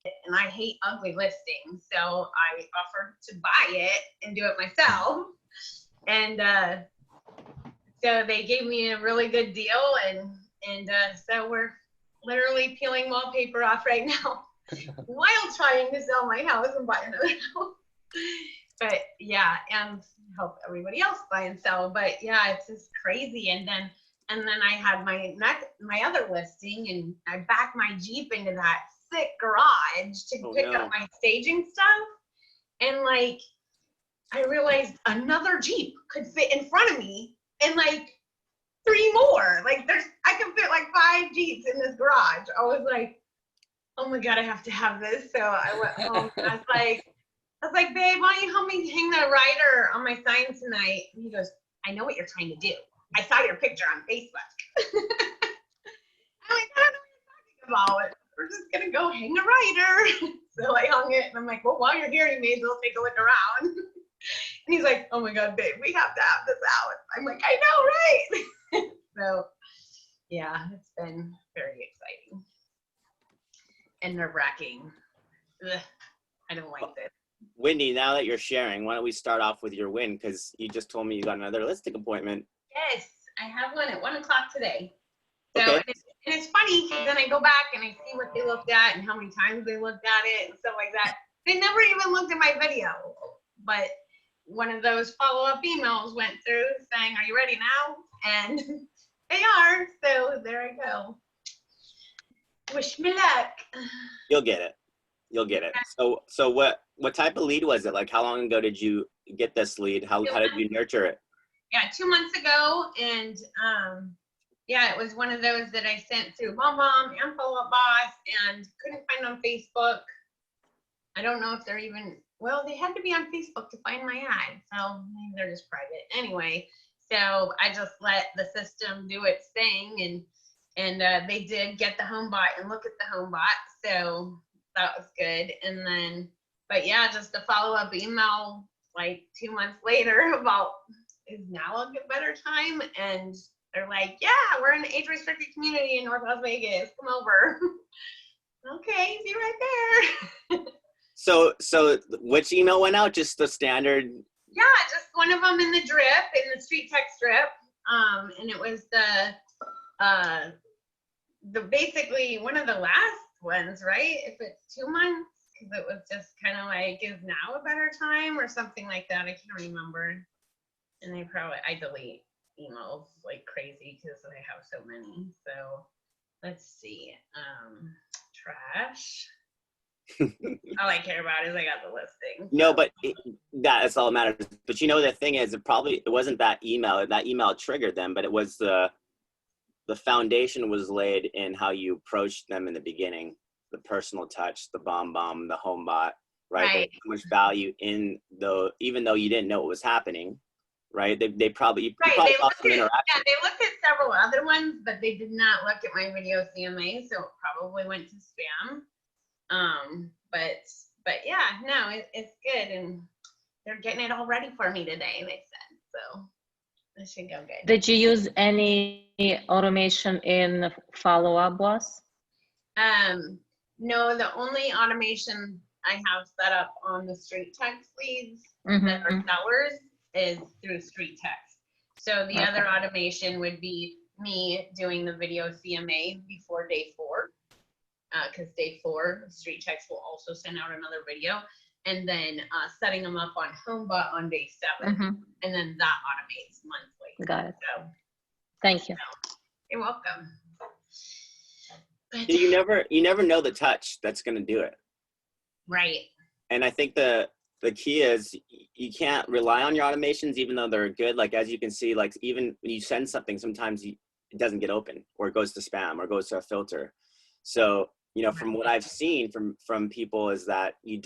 and I hate ugly listings. So I offered to buy it and do it myself. And so they gave me a really good deal. And so we're literally peeling wallpaper off right now while trying to sell my house and buy another house. But yeah, and help everybody else buy and sell. But yeah, it's just crazy. And then I had my other listing, and I backed my Jeep into that sick garage to pick up my staging stuff. And like, I realized another Jeep could fit in front of me, and like 3 more. Like I can fit like 5 Jeeps in this garage. I was like, oh my God, I have to have this. So I went home. I was like, babe, why don't you help me hang the rider on my sign tonight? And he goes, I know what you're trying to do. I saw your picture on Facebook. I'm like, I don't know what you're talking about. We're just going to go hang a rider. So I hung it, and I'm like, well, while you're here, you may as well take a look around. And he's like, oh my God, babe, we have to have this out. I'm like, I know, right? So yeah, it's been very exciting and nerve-wracking. I don't like this. Wendy, now that you're sharing, why don't we start off with your win? Because you just told me you got another listing appointment. Yes, I have one at 1 o'clock today. So, okay. and it's funny, because then I go back and I see what they looked at and how many times they looked at it and stuff like that. They never even looked at my video. But one of those follow-up emails went through saying, are you ready now? And they are. So there I go. Wish me luck. You'll get it. You'll get it. So what type of lead was it? Like, how long ago did you get this lead? How did you nurture it? Yeah, 2 months ago. And yeah, it was one of those that I sent through Mom and Follow Up Boss and couldn't find on Facebook. I don't know if they're even, well, they had to be on Facebook to find my ad. So maybe they're just private. Anyway, so I just let the system do its thing. And they did get the home bot and look at the home bot. So that was good. And then, but yeah, just a follow-up email like 2 months later about, is now a better time? And they're like, yeah, we're in an age-restricted community in North Las Vegas. Come over. Okay, see you right there. So which email went out? Just the standard? Yeah, just one of them in the drip, in the StreetText drip. And it was the basically one of the last ones, right? If it's 2 months, because it was just kind of like, is now a better time or something like that. I can't remember. And I delete emails like crazy because I have so many. So let's see. Trash. All I care about is I got the listing. No, but that's all that matters. But you know, the thing is, it wasn't that email. That email triggered them, but it was the foundation was laid in how you approached them in the beginning. The personal touch, the bomb, the home bot, right? There's so much value in even though you didn't know what was happening, right? They probably saw some interaction. Yeah, they looked at several other ones, but they did not look at my video CMA, so it probably went to spam. But yeah, no, it's good, and they're getting it all ready for me today, they said, so it should go good. Did you use any automation in Follow Up Boss? No, the only automation I have set up on the StreetText leads that are sellers is through StreetText. So the other automation would be me doing the video CMA before day 4. Because day 4, StreetText will also send out another video, and then setting them up on HomeBot on day 7, and then that automates monthly. Got it. So, thank you. You're welcome. But, you never know the touch that's going to do it. Right. And I think the key is you can't rely on your automations, even though they're good. Like, as you can see, like, even when you send something, sometimes it doesn't get open, or it goes to spam, or goes to a filter. So, you know, from what I've seen from people is that you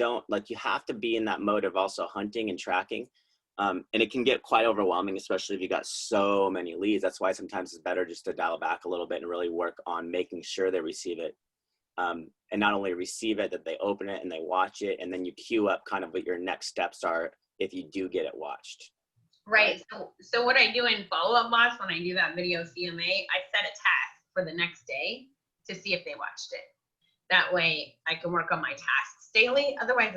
have to be in that mode of also hunting and tracking. And it can get quite overwhelming, especially if you got so many leads. That's why sometimes it's better just to dial back a little bit and really work on making sure they receive it. And not only receive it, that they open it and they watch it, and then you queue up kind of what your next steps are if you do get it watched. Right. So what I do in Follow Up Boss, when I do that video CMA, I set a task for the next day to see if they watched it. That way I can work on my tasks daily. Otherwise,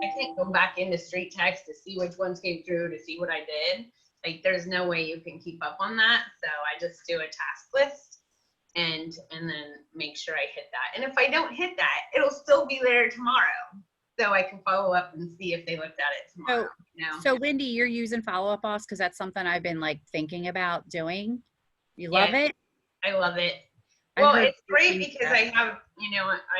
I can't go back into StreetText to see which ones came through, to see what I did. Like, there's no way you can keep up on that. So I just do a task list and then make sure I hit that. And if I don't hit that, it'll still be there tomorrow. So I can follow up and see if they looked at it tomorrow. So Wendy, you're using Follow Up Boss because that's something I've been like thinking about doing. You love it? I love it. I Well, heard it's great you because that. I have,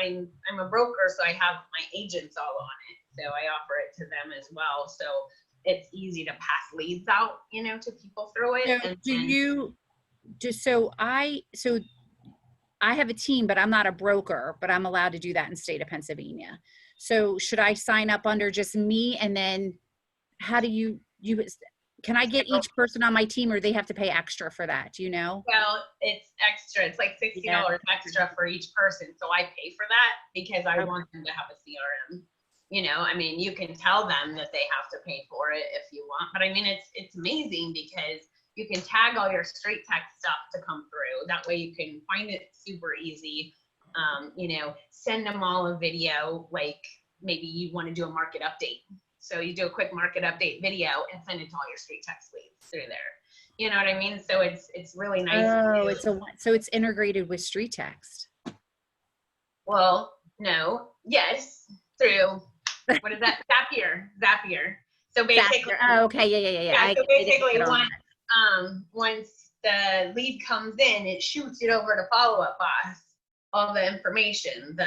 I'm a broker, so I have my agents all on it. So I offer it to them as well. So it's easy to pass leads out, to people through it. So so I have a team, but I'm not a broker, but I'm allowed to do that in the state of Pennsylvania. So should I sign up under just me? And then how do you can I get each person on my team, or they have to pay extra for that? Do you know? Well, it's extra. It's like $60 extra for each person. So I pay for that because I want them to have a CRM. You can tell them that they have to pay for it if you want, but it's amazing because you can tag all your StreetText stuff to come through. That way you can find it super easy. Send them all a video, like maybe you want to do a market update. So you do a quick market update video and send it to all your StreetText leads through there. You know what I mean? So it's really nice. Oh, so it's integrated with StreetText. Well, no, yes, through, what is that? Zapier. So basically, Oh, okay, yeah. So basically, once the lead comes in, it shoots it over to Follow Up Boss, all the information,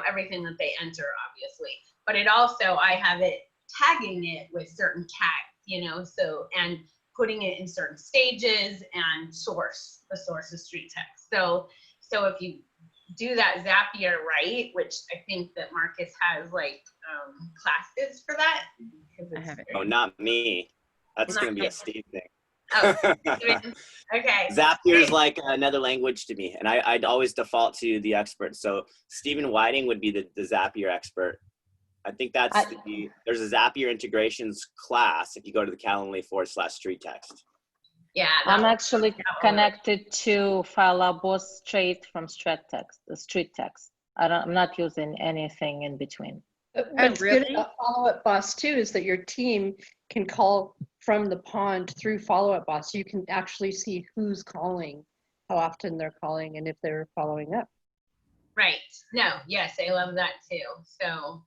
everything that they enter, obviously. But it also, I have it tagging it with certain tags, and putting it in certain stages and the source is StreetText. So if you do that Zapier right, which I think that Marcus has like classes for that. I have it. Oh, not me. That's going to be a Steve thing. Oh, okay. Zapier's like another language to me, and I'd always default to the expert. So Stephen Whiting would be the Zapier expert. I think there's a Zapier integrations class if you go to the Calendly/StreetText. Yeah. I'm actually connected to Follow Boss straight from StreetText. I'm not using anything in between. What's really? good about Follow Up Boss too is that your team can call from the pond through Follow Up Boss. You can actually see who's calling, how often they're calling, and if they're following up. Right. No, yes, I love that too. So,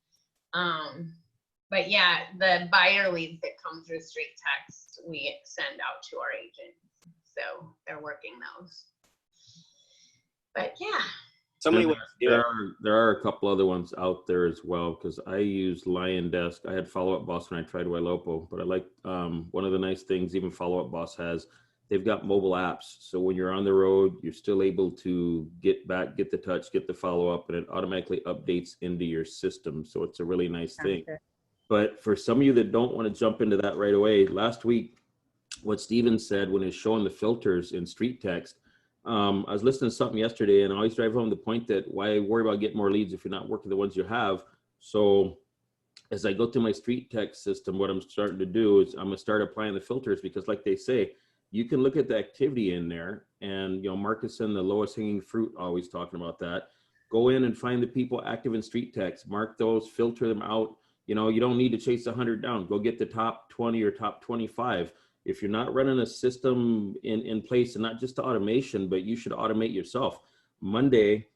but yeah, the buyer leads that come through StreetText, we send out to our agents. So they're working those. But yeah. So many ways to do it. There are a couple other ones out there as well, because I use Lion Desk. I had Follow Up Boss when I tried Wailopo, but I like one of the nice things even Follow Up Boss has, they've got mobile apps. So when you're on the road, you're still able to get back, get the touch, get the follow up, and it automatically updates into your system. So it's a really nice thing. Good. But for some of you that don't want to jump into that right away, last week, what Steven said when he's showing the filters in StreetText, I was listening to something yesterday, and I always drive home the point that why worry about getting more leads if you're not working the ones you have. So as I go through my StreetText system, what I'm starting to do is I'm going to start applying the filters, because like they say, you can look at the activity in there, and Marcus and the lowest hanging fruit, always talking about that. Go in and find the people active in StreetText, mark those, filter them out. You don't need to chase 100 down. Go get the top 20 or top 25. If you're not running a system in place, and not just to automation, but you should automate yourself. Monday,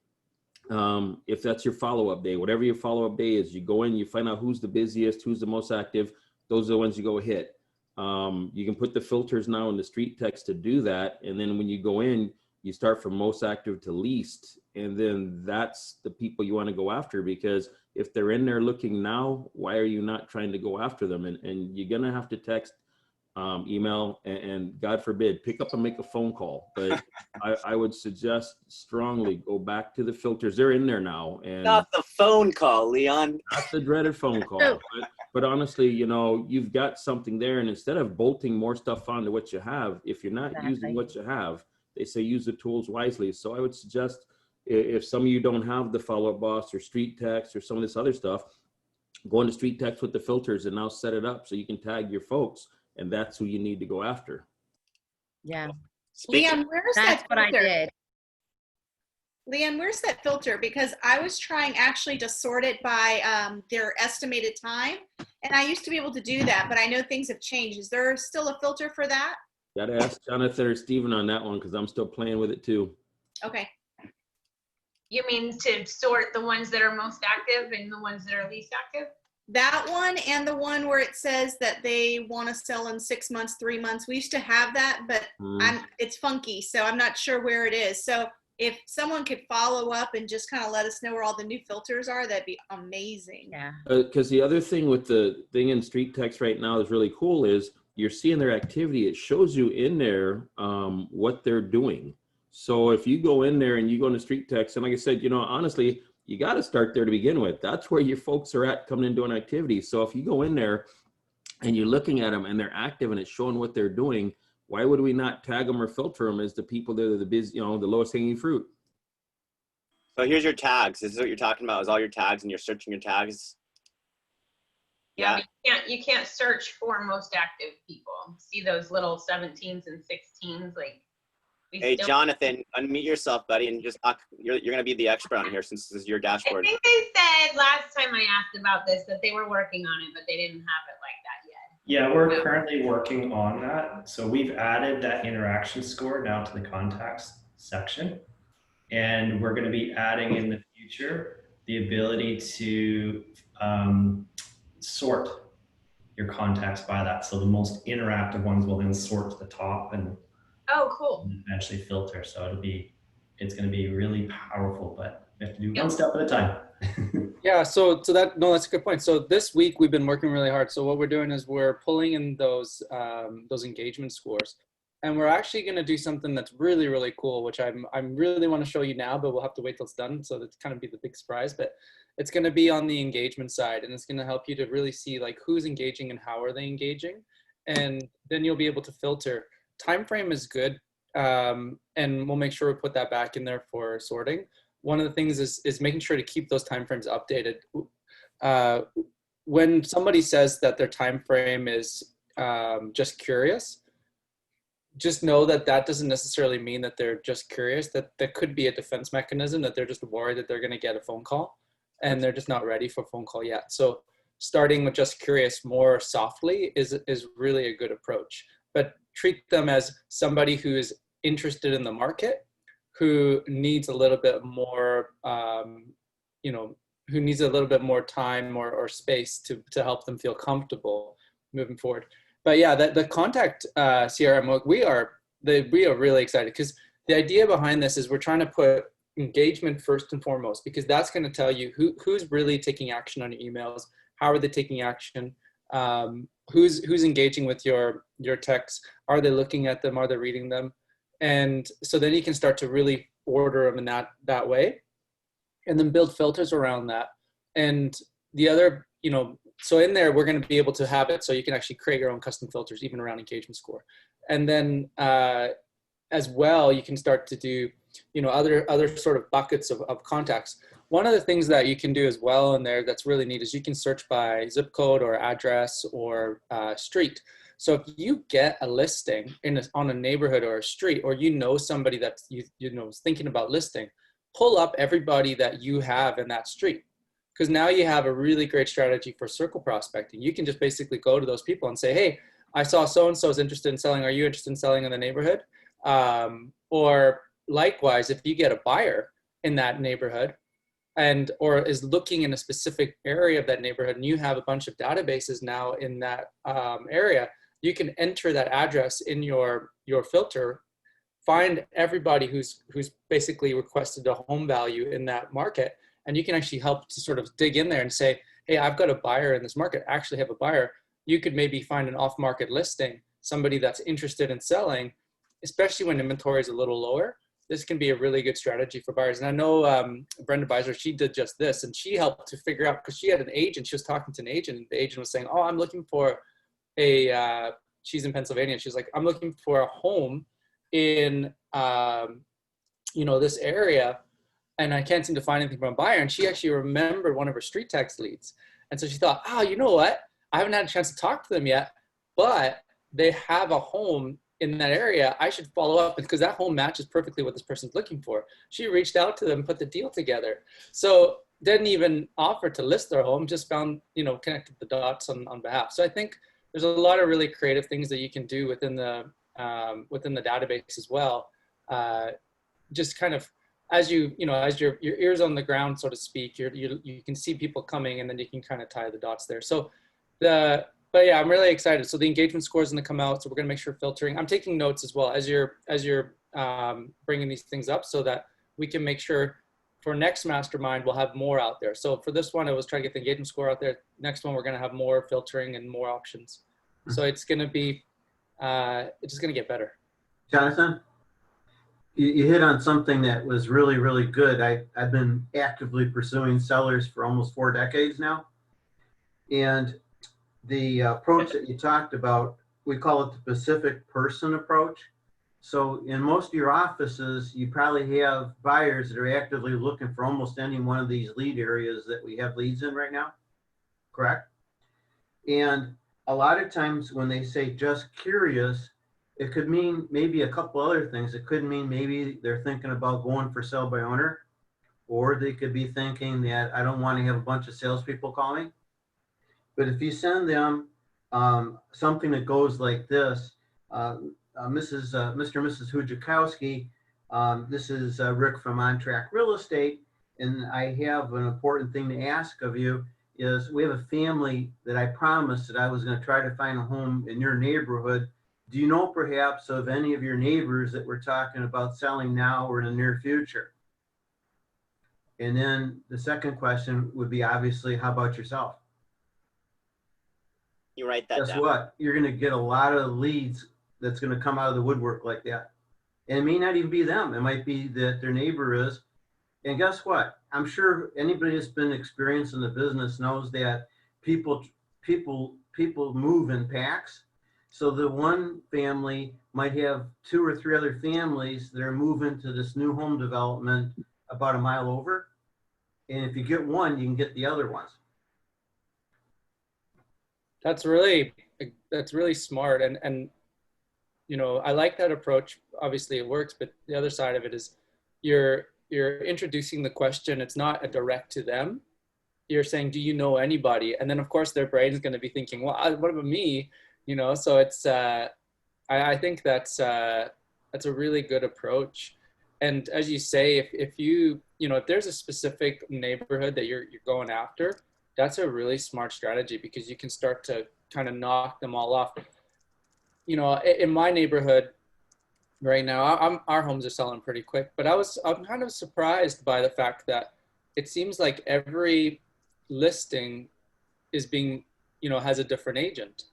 if that's your follow-up day, whatever your follow-up day is, you go in, you find out who's the busiest, who's the most active. Those are the ones you go hit. You can put the filters now in the StreetText to do that. And then when you go in, you start from most active to least. And then that's the people you want to go after, because if they're in there looking now, why are you not trying to go after them? And you're going to have to text, email, and God forbid, pick up and make a phone call. But I would suggest strongly go back to the filters. They're in there now. And Not the phone call, Leon. that's the dreaded phone call. But honestly, you've got something there. And instead of bolting more stuff onto what you have, if you're not using what you have, they say use the tools wisely. So I would suggest, if some of you don't have the Follow Up Boss or StreetText or some of this other stuff, go into StreetText with the filters and now set it up so you can tag your folks. And that's who you need to go after. Yeah. Leon, where's That's that what I filter? did. Leanne, where's that filter? Because I was trying actually to sort it by their estimated time. And I used to be able to do that, but I know things have changed. Is there still a filter for that? Gotta ask Jonathan or Steven on that one because I'm still playing with it too. Okay. You mean to sort the ones that are most active and the ones that are least active? That one and the one where it says that they want to sell in 6 months, 3 months. We used to have that, but it's funky, so I'm not sure where it is. So if someone could follow up and just kind of let us know where all the new filters are, that'd be amazing. Yeah. Because the other thing with the thing in StreetText right now is really cool is you're seeing their activity. It shows you in there what they're doing. So if you go in there and you go into StreetText, and like I said, you know, honestly, you got to start there to begin with. That's where your folks are at coming and doing activities. So if you go in there and you're looking at them and they're active and it's showing what they're doing, why would we not tag them or filter them as the people that are the busy, you know, the lowest hanging fruit? So here's your tags. This is what you're talking about, is all your tags, and you're searching your tags. Yeah, you can't search for most active people. See those little 17s and 16s, like. Hey, Jonathan, unmute yourself, buddy, and just talk. You're going to be the expert on here since this is your dashboard. I think they said last time I asked about this that they were working on it, but they didn't have it like that yet. Yeah, we're currently working on that. So we've added that interaction score now to the contacts section. And we're going to be adding in the future the ability to sort your contacts by that. So the most interactive ones will then sort to the top and cool. eventually filter. So it's going to be really powerful, but we have to do one step at a time. Yeah, that's a good point. So this week we've been working really hard. So what we're doing is we're pulling in those engagement scores, and we're actually going to do something that's really, really cool, which I really want to show you now, but we'll have to wait till it's done. So that's kind of be the big surprise, but it's going to be on the engagement side, and it's going to help you to really see like who's engaging and how are they engaging, and then you'll be able to filter. Time frame is good, and we'll make sure we put that back in there for sorting. One of the things is making sure to keep those timeframes updated. When somebody says that their time frame is just curious, just know that that doesn't necessarily mean that they're just curious. That could be a defense mechanism, that they're just worried that they're going to get a phone call and they're just not ready for a phone call yet. So starting with just curious more softly is really a good approach. But treat them as somebody who is interested in the market, who needs a little bit more, who needs a little bit more time or space to help them feel comfortable moving forward. But yeah, the contact CRM, we are really excited because the idea behind this is we're trying to put engagement first and foremost, because that's going to tell you who's really taking action on your emails, how are they taking action, who's engaging with your texts, are they looking at them, are they reading them? And so then you can start to really order them in that way, and then build filters around that. And the other, so in there, we're going to be able to have it so you can actually create your own custom filters, even around engagement score. And then as well, you can start to do, other sort of buckets of contacts. One of the things that you can do as well in there that's really neat is you can search by zip code or address or street. So if you get a listing on a neighborhood or a street, or somebody that's is thinking about listing, pull up everybody that you have in that street, because now you have a really great strategy for circle prospecting. You can just basically go to those people and say, hey, I saw so-and-so is interested in selling. Are you interested in selling in the neighborhood? Or likewise, if you get a buyer in that neighborhood or is looking in a specific area of that neighborhood, and you have a bunch of databases now in that area, you can enter that address in your filter, find everybody who's basically requested a home value in that market, and you can actually help to sort of dig in there and say, hey, I've got a buyer in this market, actually have a buyer. You could maybe find an off-market listing, somebody that's interested in selling, especially when inventory is a little lower. This can be a really good strategy for buyers. And I know Brenda Beiser, she did just this, and she helped to figure out, because she had an agent, she was talking to an agent, and the agent was saying, oh, I'm looking for she's in Pennsylvania, and she's like, I'm looking for a home in, this area, and I can't seem to find anything from a buyer. And she actually remembered one of her StreetText leads. And so she thought, you know what? I haven't had a chance to talk to them yet, but they have a home in that area, I should follow up because that home matches perfectly what this person's looking for. She reached out to them, put the deal together. So didn't even offer to list their home, just found, connected the dots on behalf. So I think there's a lot of really creative things that you can do within the database as well. Just kind of as as your ears on the ground, so to speak, you can see people coming, and then you can kind of tie the dots there. So but yeah, I'm really excited. So the engagement score is going to come out. So we're going to make sure filtering. I'm taking notes as well as you're bringing these things up, so that we can make sure for next Mastermind we'll have more out there. So for this one, I was trying to get the engagement score out there. Next one, we're going to have more filtering and more options. So it's going to be it's just going to get better. Jonathan, you hit on something that was really, really good. I've been actively pursuing sellers for almost 4 decades now, and the approach that you talked about, we call it the Pacific person approach. So in most of your offices, you probably have buyers that are actively looking for almost any one of these lead areas that we have leads in right now, correct? And a lot of times when they say just curious, it could mean maybe a couple other things. It could mean maybe they're thinking about going for sale by owner, or they could be thinking that I don't want to have a bunch of salespeople call me. But if you send them something that goes like this, Mr. and Mrs. Hujakowski, this is Rick from On Track Real Estate, and I have an important thing to ask of you is we have a family that I promised that I was going to try to find a home in your neighborhood. Do you know perhaps of any of your neighbors that we're talking about selling now or in the near future? And then the second question would be obviously, how about yourself? You write that down. Guess what? You're going to get a lot of leads that's going to come out of the woodwork like that. And it may not even be them. It might be that their neighbor is. And guess what? I'm sure anybody that's been experienced in the business knows that people move in packs. So the one family might have 2 or 3 other families that are moving to this new home development about a mile over. And if you get one, you can get the other ones. That's really smart. And I like that approach. Obviously it works, but the other side of it is you're introducing the question. It's not a direct to them. You're saying, do you know anybody? And then of course their brain is going to be thinking, well, what about me? So it's, I think that's a really good approach. And as you say, if there's a specific neighborhood that you're going after, that's a really smart strategy, because you can start to kind of knock them all off. In my neighborhood right now, our homes are selling pretty quick, but I'm kind of surprised by the fact that it seems like every listing is being, has a different agent.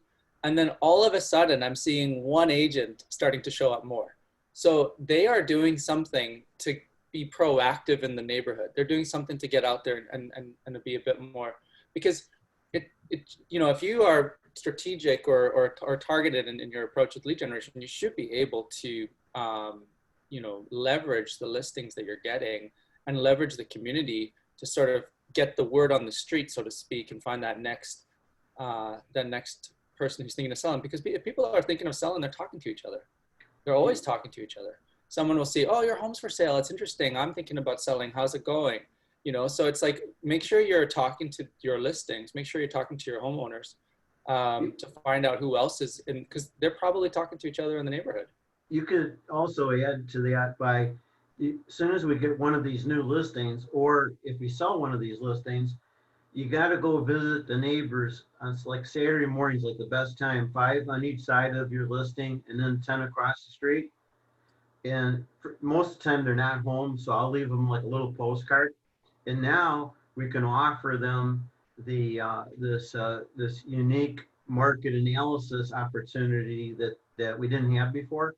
And then all of a sudden I'm seeing one agent starting to show up more. So they are doing something to be proactive in the neighborhood. They're doing something to get out there and to be a bit more, because if you are strategic or targeted in your approach with lead generation, you should be able to, leverage the listings that you're getting and leverage the community to sort of get the word on the street, so to speak, and find that next person who's thinking of selling. Because if people are thinking of selling, they're talking to each other. They're always talking to each other. Someone will see, oh, your home's for sale. It's interesting. I'm thinking about selling. How's it going? So it's like, make sure you're talking to your listings. Make sure you're talking to your homeowners to find out who else is in, because they're probably talking to each other in the neighborhood. You could also add to that by, as soon as we get one of these new listings, or if we sell one of these listings, you got to go visit the neighbors. It's like Saturday morning's like the best time, 5 on each side of your listing and then 10 across the street. And most of the time they're not home, so I'll leave them like a little postcard. And now we can offer them the this unique market analysis opportunity that we didn't have before.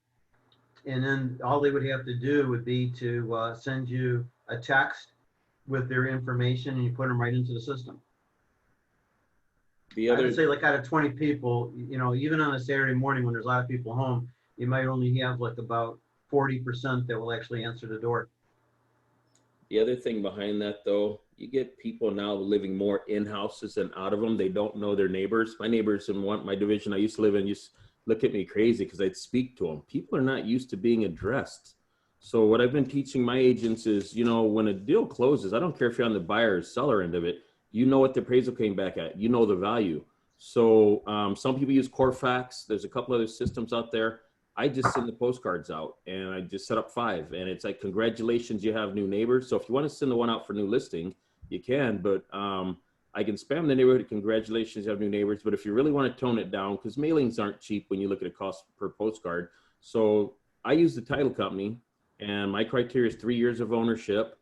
And then all they would have to do would be to send you a text with their information, and you put them right into the system. I would say, like, out of 20 people, even on a Saturday morning when there's a lot of people home, you might only have like about 40% that will actually answer the door. The other thing behind that, though, you get people now living more in houses than out of them. They don't know their neighbors. My neighbors in my division I used to live in look at me crazy because I'd speak to them. People are not used to being addressed. So what I've been teaching my agents is, you know, when a deal closes, I don't care if you're on the buyer or seller end of it, you know what the appraisal came back at, you know the value. So some people use Corfax. There's a couple other systems out there. I just send the postcards out and I just set up 5 and it's like, congratulations, you have new neighbors. So if you want to send the one out for new listing, you can, but I can spam the neighborhood, congratulations, you have new neighbors. But if you really want to tone it down, because mailings aren't cheap when you look at a cost per postcard. So I use the title company and my criteria is 3 years of ownership.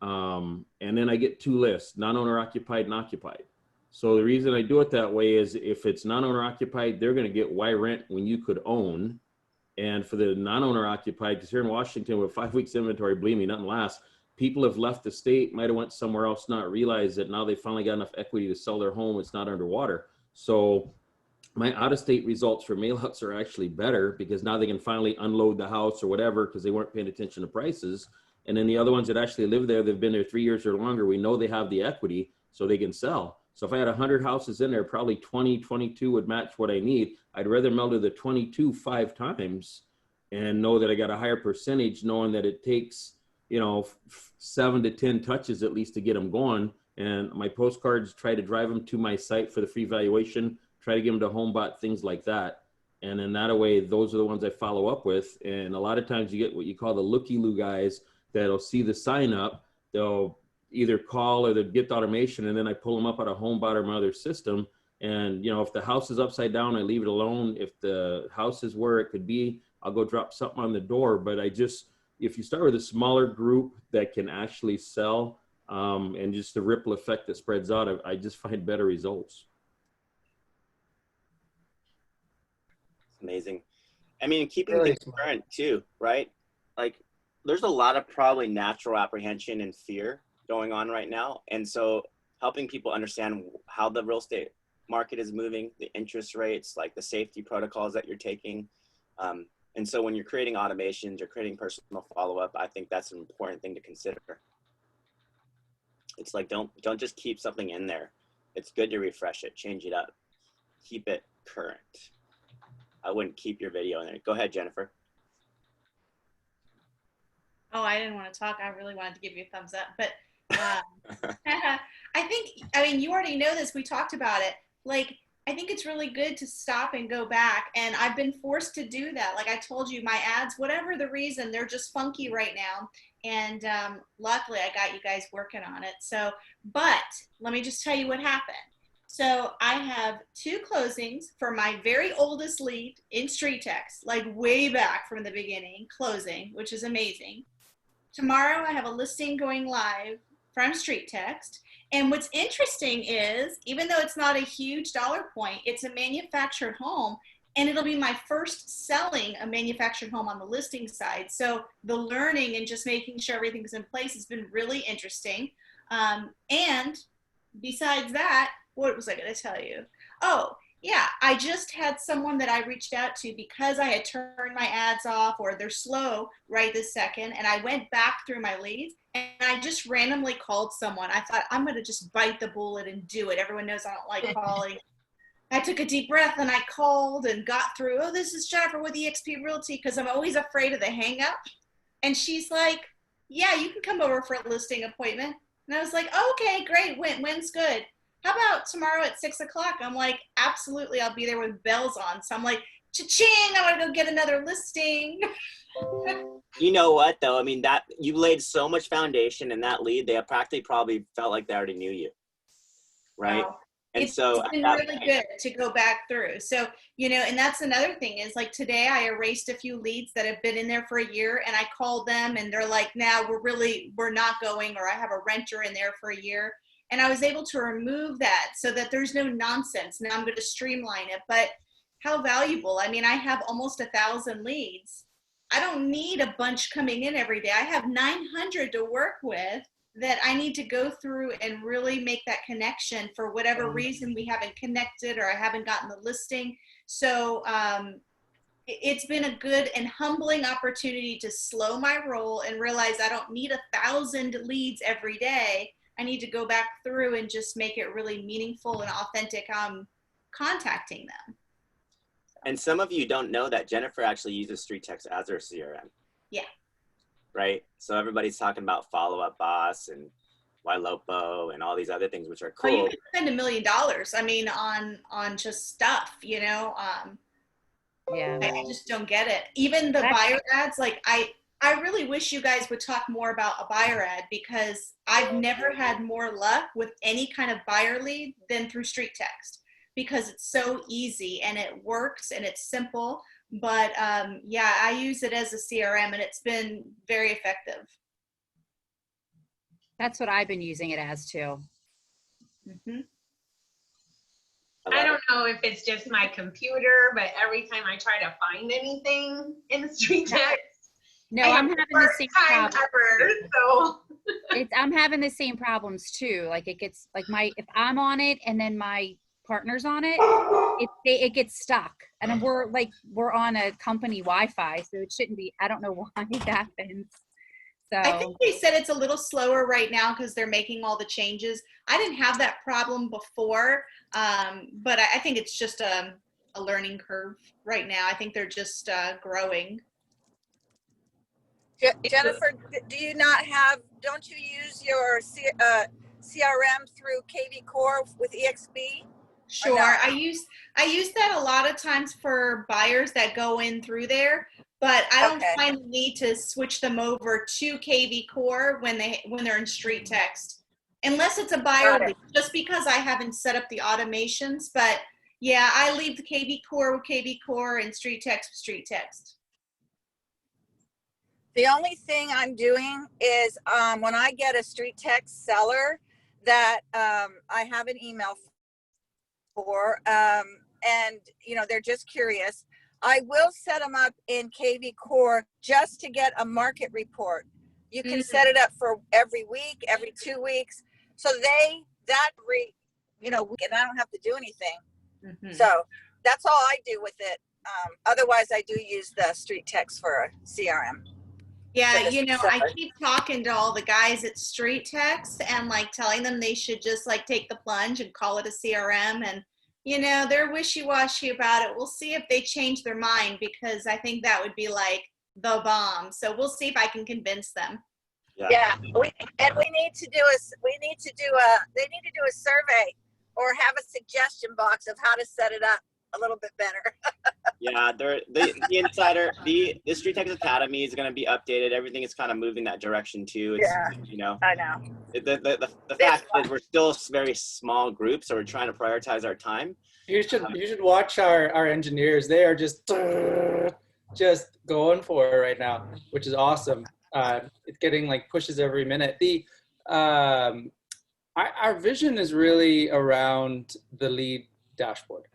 And then I get 2 lists, non-owner occupied and occupied. So the reason I do it that way is if it's non-owner occupied, they're going to get why rent when you could own. And for the non-owner occupied, because here in Washington with 5 weeks inventory, believe me, nothing lasts. People have left the state, might have went somewhere else, not realized that now they finally got enough equity to sell their home. It's not underwater. So my out-of-state results for mailouts are actually better because now they can finally unload the house or whatever because they weren't paying attention to prices. And then the other ones that actually live there, they've been there 3 years or longer. We know they have the equity so they can sell. So if I had 100 houses in there, probably 20, 22 would match what I need. I'd rather mail to the 22 5 times and know that I got a higher percentage, knowing that it takes, you know, 7 to 10 touches at least to get them going. And my postcards, try to drive them to my site for the free valuation, try to get them to HomeBot, things like that. And then that way, those are the ones I follow up with. And a lot of times you get what you call the looky-loo guys that'll see the sign up, they'll either call or they'll get the automation, and then I pull them up out of HomeBot or my other system. And, you know, if the house is upside down, I leave it alone. If the house is where it could be, I'll go drop something on the door. But if you start with a smaller group that can actually sell, and just the ripple effect that spreads out, I just find better results. Amazing. I mean, keeping Really things current too, right? Like there's a lot of probably natural apprehension and fear going on right now. And so helping people understand how the real estate market is moving, the interest rates, like the safety protocols that you're taking. And so when you're creating automations, you're creating personal follow-up, I think that's an important thing to consider. It's like, don't just keep something in there. It's good to refresh it, change it up, keep it current. I wouldn't keep your video in there. Go ahead, Jennifer. Oh, I didn't want to talk. I really wanted to give you a thumbs up, but I mean, you already know this. We talked about it. Like, I think it's really good to stop and go back. And I've been forced to do that. Like I told you, my ads, whatever the reason, they're just funky right now. And luckily I got you guys working on it. So, but let me just tell you what happened. So I have 2 closings for my very oldest lead in StreetText, like way back from the beginning, closing, which is amazing. Tomorrow I have a listing going live from StreetText. And what's interesting is, even though it's not a huge dollar point, it's a manufactured home, and it'll be my first selling a manufactured home on the listing side. So the learning and just making sure everything's in place has been really interesting. And besides that, what was I going to tell you? Oh, yeah, I just had someone that I reached out to because I had turned my ads off or they're slow right this second. And I went back through my leads and I just randomly called someone. I thought, I'm going to just bite the bullet and do it. Everyone knows I don't like calling. I took a deep breath and I called and got through. Oh, this is Jennifer with eXp Realty, because I'm always afraid of the hang up. And she's like, yeah, you can come over for a listing appointment. And I was like, oh, okay, great. When's good? How about tomorrow at 6 o'clock? I'm like, absolutely, I'll be there with bells on. So I'm like, cha-ching, I want to go get another listing. You know what, though? I mean, that you laid so much foundation in that lead, they practically probably felt like they already knew you, right? Wow. And it's so been really good to go back through. So, you know, and that's another thing is like today I erased a few leads that have been in there for a year and I called them and they're like, nah, we're not going, or I have a renter in there for a year. And I was able to remove that so that there's no nonsense. Now I'm going to streamline it, but how valuable. I mean, I have almost 1,000 leads. I don't need a bunch coming in every day. I have 900 to work with that I need to go through and really make that connection for whatever reason we haven't connected or I haven't gotten the listing. So it's been a good and humbling opportunity to slow my roll and realize I don't need 1,000 leads every day. I need to go back through and just make it really meaningful and authentic contacting them. And some of you don't know that Jennifer actually uses StreetText as her CRM. Yeah. Right? So everybody's talking about Follow Up Boss and Ylopo and all these other things, which are Well, cool. you could spend $1 million. I mean, on just stuff, you know. Yeah. I just don't get it. Even the buyer ads, like I really wish you guys would talk more about a buyer ad, because I've never had more luck with any kind of buyer lead than through StreetText, because it's so easy and it works and it's simple. But yeah, I use it as a CRM and it's been very effective. That's what I've been using it as too. Mm-hmm. I don't know if it's just my computer, but every time I try to find anything in StreetText, No, I I'm have having the the worst same time problem. ever. So I'm having the same problems too. Like it gets like if I'm on it and then my partner's on it, it gets stuck. And we're on a company Wi-Fi, so it shouldn't be. I don't know why it happens. So I think they said it's a little slower right now because they're making all the changes. I didn't have that problem before, but I think it's just a learning curve right now. I think they're just growing. Jennifer, do you not don't you use your CRM through KV Core with EXP? Sure. I use that a lot of times for buyers that go in through there, but I don't find the need to switch them over to KV Core when they're in StreetText, unless it's a buyer lead, just because I haven't set up the automations. But yeah, I leave the KV Core with KV Core and StreetText with StreetText. The only thing I'm doing is when I get a StreetText seller that I have an email for, and they're just curious, I will set them up in KV Core just to get a market report. You can set it up for every week, every 2 weeks, so and I don't have to do anything. So that's all I do with it. Otherwise, I do use the StreetText for a CRM. Yeah, I keep talking to all the guys at StreetText and like telling them they should just like take the plunge and call it a CRM, and they're wishy-washy about it. We'll see if they change their mind, because I think that would be like the bomb. So we'll see if I can convince them. Yeah, we need to do they need to do a survey or have a suggestion box of how to set it up a little bit better. Yeah, the insider, the StreetText Academy is going to be updated. Everything is kind of moving that direction too. It's, I know. The fact is we're still very small groups, so we're trying to prioritize our time. You should watch our engineers. They are just going for it right now, which is awesome. It's getting like pushes every minute. Our vision is really around the lead dashboard.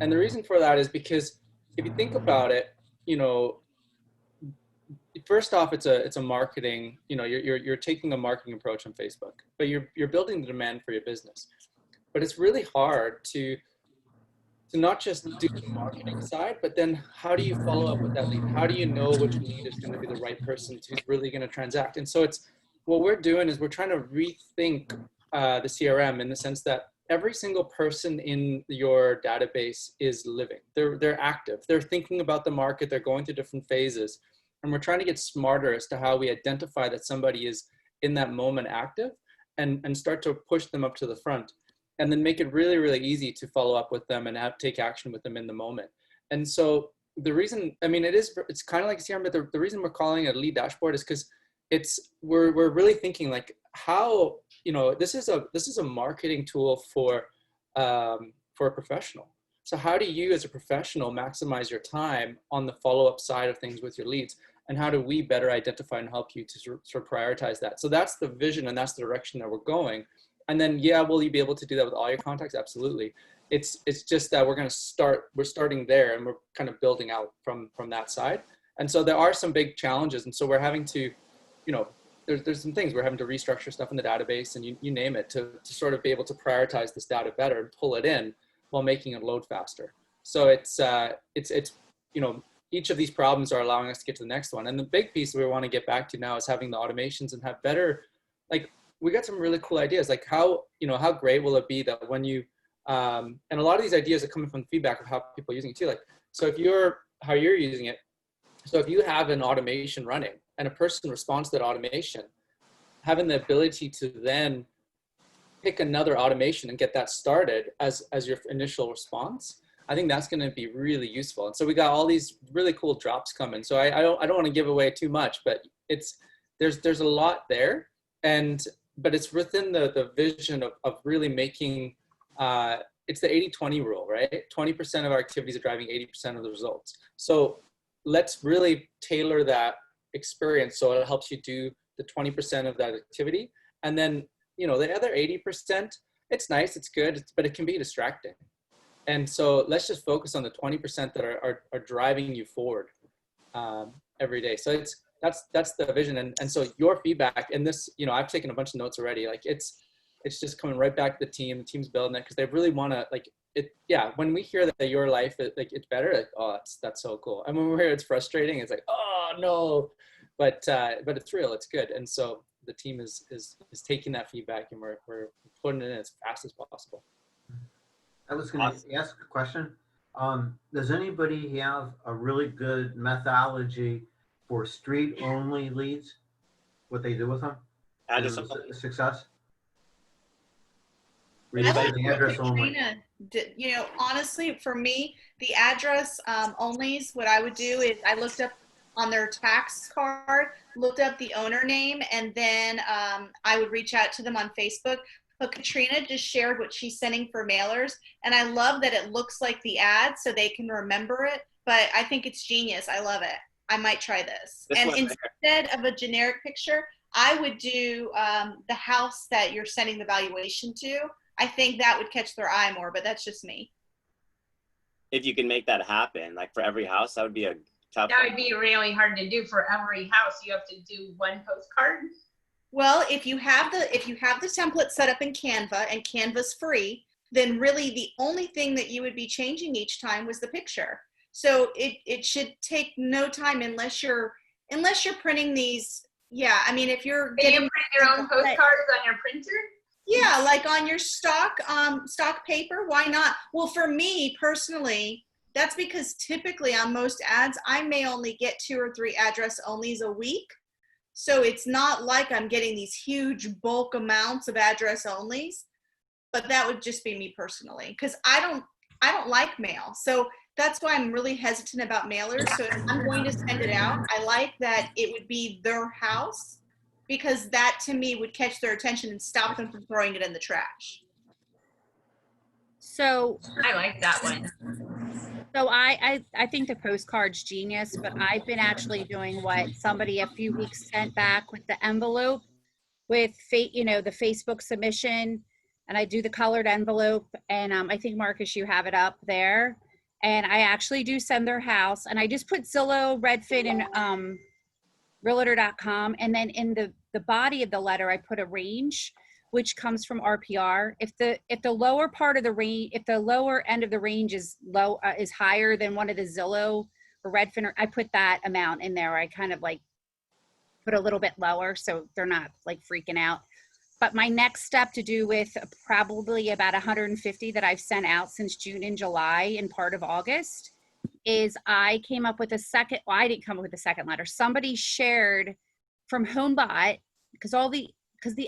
And the reason for that is because if you think about it, first off, it's a marketing, you're taking a marketing approach on Facebook, but you're building the demand for your business. But it's really hard to not just do the marketing side, but then how do you follow up with that lead? How do you know which lead is going to be the right person who's really going to transact? And so what we're doing is we're trying to rethink the CRM in the sense that every single person in your database is living. They're active. They're thinking about the market. They're going through different phases. And we're trying to get smarter as to how we identify that somebody is in that moment active and start to push them up to the front, and then make it really, really easy to follow up with them and take action with them in the moment. And so the reason, it's kind of like CRM, but the reason we're calling it a lead dashboard is because we're really thinking like how, this is a marketing tool for a professional. So how do you as a professional maximize your time on the follow-up side of things with your leads? And how do we better identify and help you to sort of prioritize that? So that's the vision, and that's the direction that we're going. And then, will you be able to do that with all your contacts? Absolutely. It's just that we're starting there, and we're kind of building out from that side. And so there are some big challenges. And so we're having to, there's some things we're having to restructure stuff in the database, and you name it, to sort of be able to prioritize this data better and pull it in while making it load faster. So it's each of these problems are allowing us to get to the next one. And the big piece we want to get back to now is having the automations and have better, we got some really cool ideas, like how great will it be that when you, and a lot of these ideas are coming from feedback of how people are using it too. Like So if you're, how you're using it, so if you have an automation running and a person responds to that automation, having the ability to then pick another automation and get that started as your initial response, I think that's going to be really useful. And so we got all these really cool drops coming. So I don't want to give away too much, but there's a lot there, but it's within the vision of really making, it's the 80-20 rule, right? 20% of our activities are driving 80% of the results. So let's really tailor that experience so it helps you do the 20% of that activity. And then, you know, the other 80%, it's nice, it's good, but it can be distracting. And so let's just focus on the 20% that are driving you forward every day. So that's the vision. And so your feedback, and this, you know, I've taken a bunch of notes already. Like it's just coming right back to the team. The team's building it because they really want to, like, it. Yeah, when we hear that your life, it's better, like, oh, that's so cool. And when we hear it's frustrating, it's like, oh no, but it's real, it's good. And so the team is taking that feedback, and we're putting it in as fast as possible. I was going to ask a question. Does anybody have a really good methodology for street-only leads? What they do with them? Address Success? Anybody? The address only. Katrina, you know, honestly, for me, the address onlys, what I would do is I looked up on their tax card, looked up the owner name, and then I would reach out to them on Facebook. But Katrina just shared what she's sending for mailers, and I love that it looks like the ad so they can remember it, but I think it's genius. I love it. I might try this. And instead of a generic picture, I would do the house that you're sending the valuation to. I think that would catch their eye more, but that's just me. If you can make that happen, like for every house, that would be a tough That one. would be really hard to do for every house. You have to do one postcard. Well, if you have the template set up in Canva, and Canva's free, then really the only thing that you would be changing each time was the picture. So it should take no time unless you're printing these. Yeah, I mean, if you're Can you print your own postcards on your printer? Yeah, like on your stock paper, why not? Well, for me personally, that's because typically on most ads, I may only get 2 or 3 address onlys a week. So it's not like I'm getting these huge bulk amounts of address onlys, but that would just be me personally, because I don't like mail. So that's why I'm really hesitant about mailers. So if I'm going to send it out, I like that it would be their house, because that to me would catch their attention and stop them from throwing it in the trash. So I like that one. So I think the postcard's genius, but I've been actually doing what somebody a few weeks sent back with the envelope with the Facebook submission, and I do the colored envelope, and I think Marcus, you have it up there, and I actually do send their house, and I just put Zillow, Redfin, and Realtor.com, and then in the body of the letter I put a range, which comes from RPR. If the lower part of the range, if the lower end of the range is is higher than one of the Zillow or Redfin, I put that amount in there. I kind of like put a little bit lower so they're not like freaking out. But my next step to do with probably about 150 that I've sent out since June and July and part of August is I came up with a second. Well, I didn't come up with a second letter. Somebody shared from HomeBot because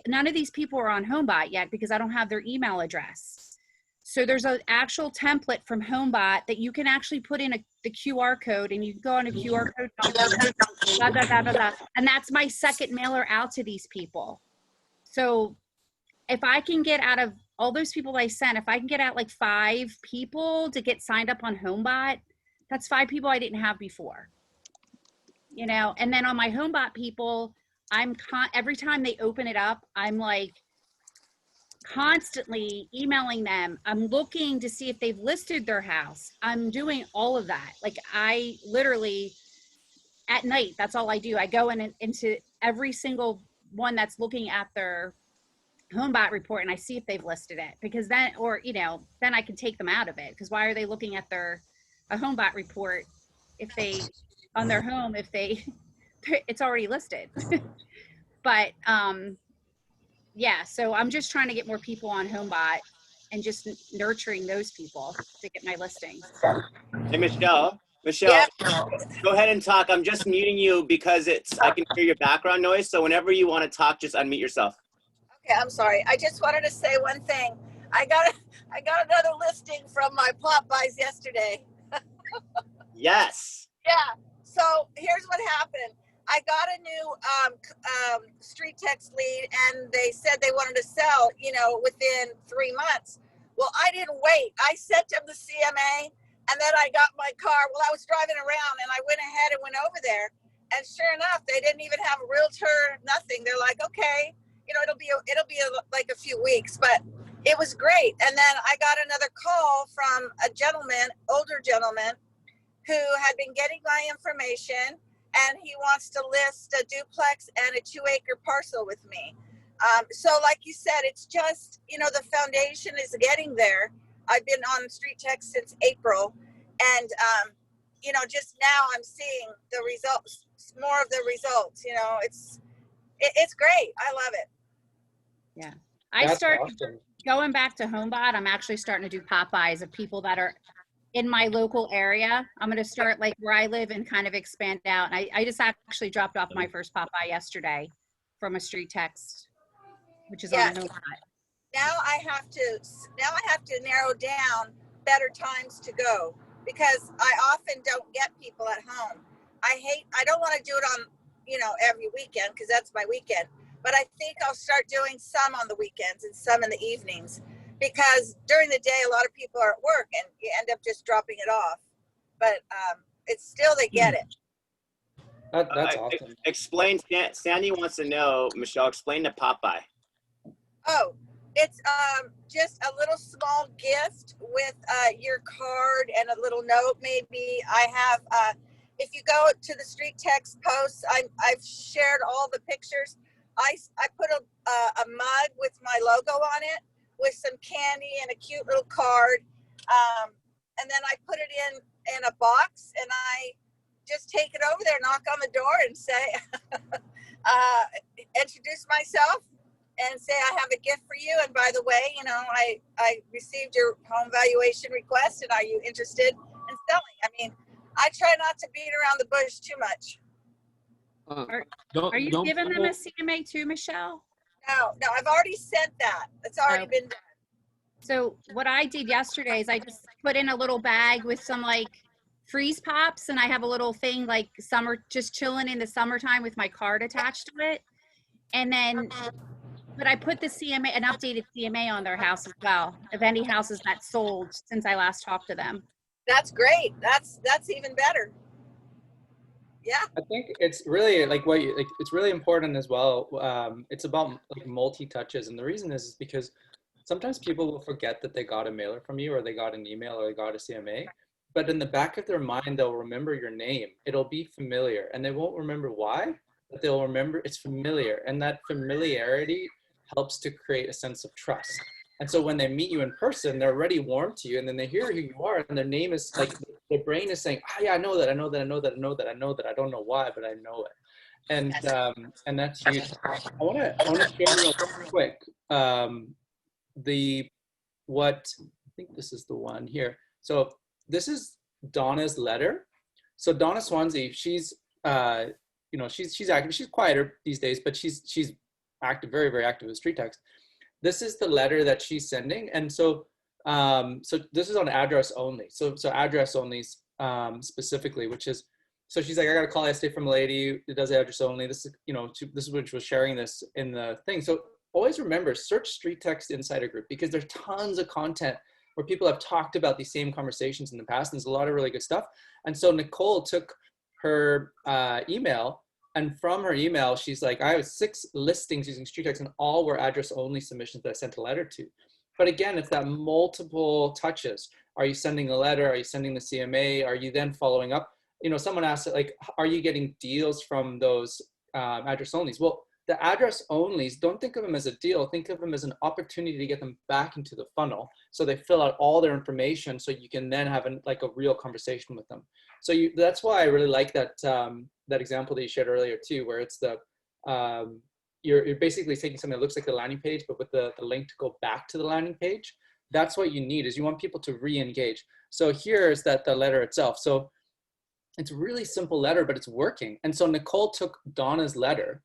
none of these people are on HomeBot yet because I don't have their email address. So there's an actual template from HomeBot that you can actually put in the QR code, and you can go on a QR code, blah, blah, blah, blah, blah. And that's my second mailer out to these people. So if I can get out of all those people I sent, if I can get out like 5 people to get signed up on HomeBot, that's 5 people I didn't have before. You know, and then on my HomeBot people, every time they open it up, I'm like constantly emailing them. I'm looking to see if they've listed their house. I'm doing all of that. Like I literally at night, that's all I do. I go into every single one that's looking at their HomeBot report and I see if they've listed it, because then, or, you know, then I can take them out of it, because why are they looking at a HomeBot report if they on their home, if it's already listed. But yeah, so I'm just trying to get more people on HomeBot, and just nurturing those people to get my listings. Hey, Michelle, Yeah. go ahead and talk. I'm just muting you because I can hear your background noise. So whenever you want to talk, just unmute yourself. Okay, I'm sorry. I just wanted to say one thing. I got another listing from my Popeyes yesterday. Yes. Yeah. So here's what happened. I got a new StreetText lead, and they said they wanted to sell, within 3 months. Well, I didn't wait. I sent them the CMA, and then I got my car. Well, I was driving around, and I went ahead and went over there. And sure enough, they didn't even have a realtor, nothing. They're like, okay, it'll be like a few weeks, but it was great. And then I got another call from a gentleman, older gentleman, who had been getting my information, and he wants to list a duplex and a 2-acre parcel with me. So like you said, it's just, the foundation is getting there. I've been on StreetText since April, and, just now I'm seeing the results, more of the results, it's great. I love it. Yeah. I That's started awesome. going back to HomeBot. I'm actually starting to do Popeyes of people that are in my local area. I'm going to start like where I live and kind of expand out. And I just actually dropped off my first Popeye yesterday from a StreetText, which is on HomeBot. Now I have to narrow down better times to go, because I often don't get people at home. I don't want to do it on, every weekend, because that's my weekend. But I think I'll start doing some on the weekends and some in the evenings, because during the day, a lot of people are at work and you end up just dropping it off. But it's still, they get it. That's awesome. Explain, Sandy wants to know, Michelle, explain the Popeye. Oh, it's just a little small gift with your card and a little note. Maybe I have, if you go to the StreetText posts, I've shared all the pictures. I put a mug with my logo on it, with some candy and a cute little card. And then I put it in a box, and I just take it over there, knock on the door, and say, introduce myself and say, I have a gift for you. And by the way, I received your home valuation request, and are you interested in selling? I mean, I try not to beat around the bush too much. Are you giving them a CMA too, Michelle? No, I've already sent that. It's already been done. So what I did yesterday is I just put in a little bag with some like freeze pops, and I have a little thing like just chilling in the summertime with my card attached to it. And then, but I put the CMA, an updated CMA on their house as well, of any houses that sold since I last talked to them. That's great. That's even better. Yeah. I think it's really it's really important as well. It's about like multi-touches. And the reason is because sometimes people will forget that they got a mailer from you, or they got an email, or they got a CMA, but in the back of their mind, they'll remember your name. It'll be familiar, and they won't remember why, but they'll remember it's familiar. And that familiarity helps to create a sense of trust. And so when they meet you in person, they're already warm to you, and then they hear who you are, and their name is like, their brain is saying, oh yeah, I know that, I don't know why, but I know it. And that's huge. I want to share real quick, I think this is the one here. So this is Donna's letter. So Donna Swansea, she's she's active. She's quieter these days, but she's active, very, very active with StreetText. This is the letter that she's sending. And so this is on address only. So address only specifically, which is, so she's like, I got a call yesterday from a lady that does address only. This is, this is what she was sharing this in the thing. So always remember, search StreetText Insider Group, because there's tons of content where people have talked about these same conversations in the past. And there's a lot of really good stuff. And so Nicole took her email, and from her email, she's like, I have 6 listings using StreetText, and all were address only submissions that I sent a letter to. But again, it's that multiple touches. Are you sending a letter? Are you sending the CMA? Are you then following up? Someone asked, like, are you getting deals from those address onlys? Well, the address onlys, don't think of them as a deal. Think of them as an opportunity to get them back into the funnel, so they fill out all their information, so you can then have a real conversation with them. So that's why I really like that that example that you shared earlier too, where it's the you're basically taking something that looks like the landing page, but with the link to go back to the landing page. that's what you need, is you want people to re-engage. So here's the letter itself. So it's a really simple letter, but it's working. And so Nicole took Donna's letter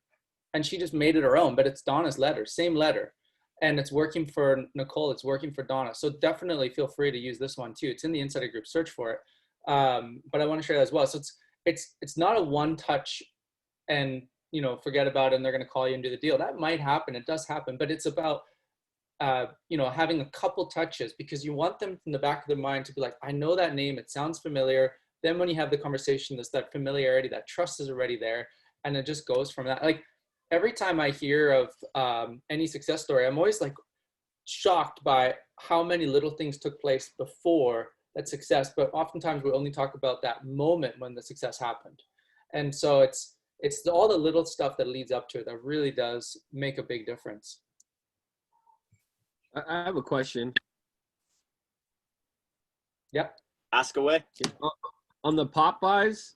and she just made it her own, but it's Donna's letter, same letter. And it's working for Nicole, it's working for Donna. So definitely feel free to use this one too. It's in the Insider Group, search for it. But I want to share that as well. So it's not a one touch and, you know, forget about it and they're going to call you and do the deal. That might happen. It does happen, but it's about, you know, having a couple touches, because you want them in the back of their mind to be like, I know that name, it sounds familiar. Then when you have the conversation, there's that familiarity, that trust is already there. And it just goes from that. Like every time I hear of any success story, I'm always like shocked by how many little things took place before that success. But oftentimes we only talk about that moment when the success happened. And so it's all the little stuff that leads up to it that really does make a big difference. I have a question. Yep. Ask away. On the Popeyes,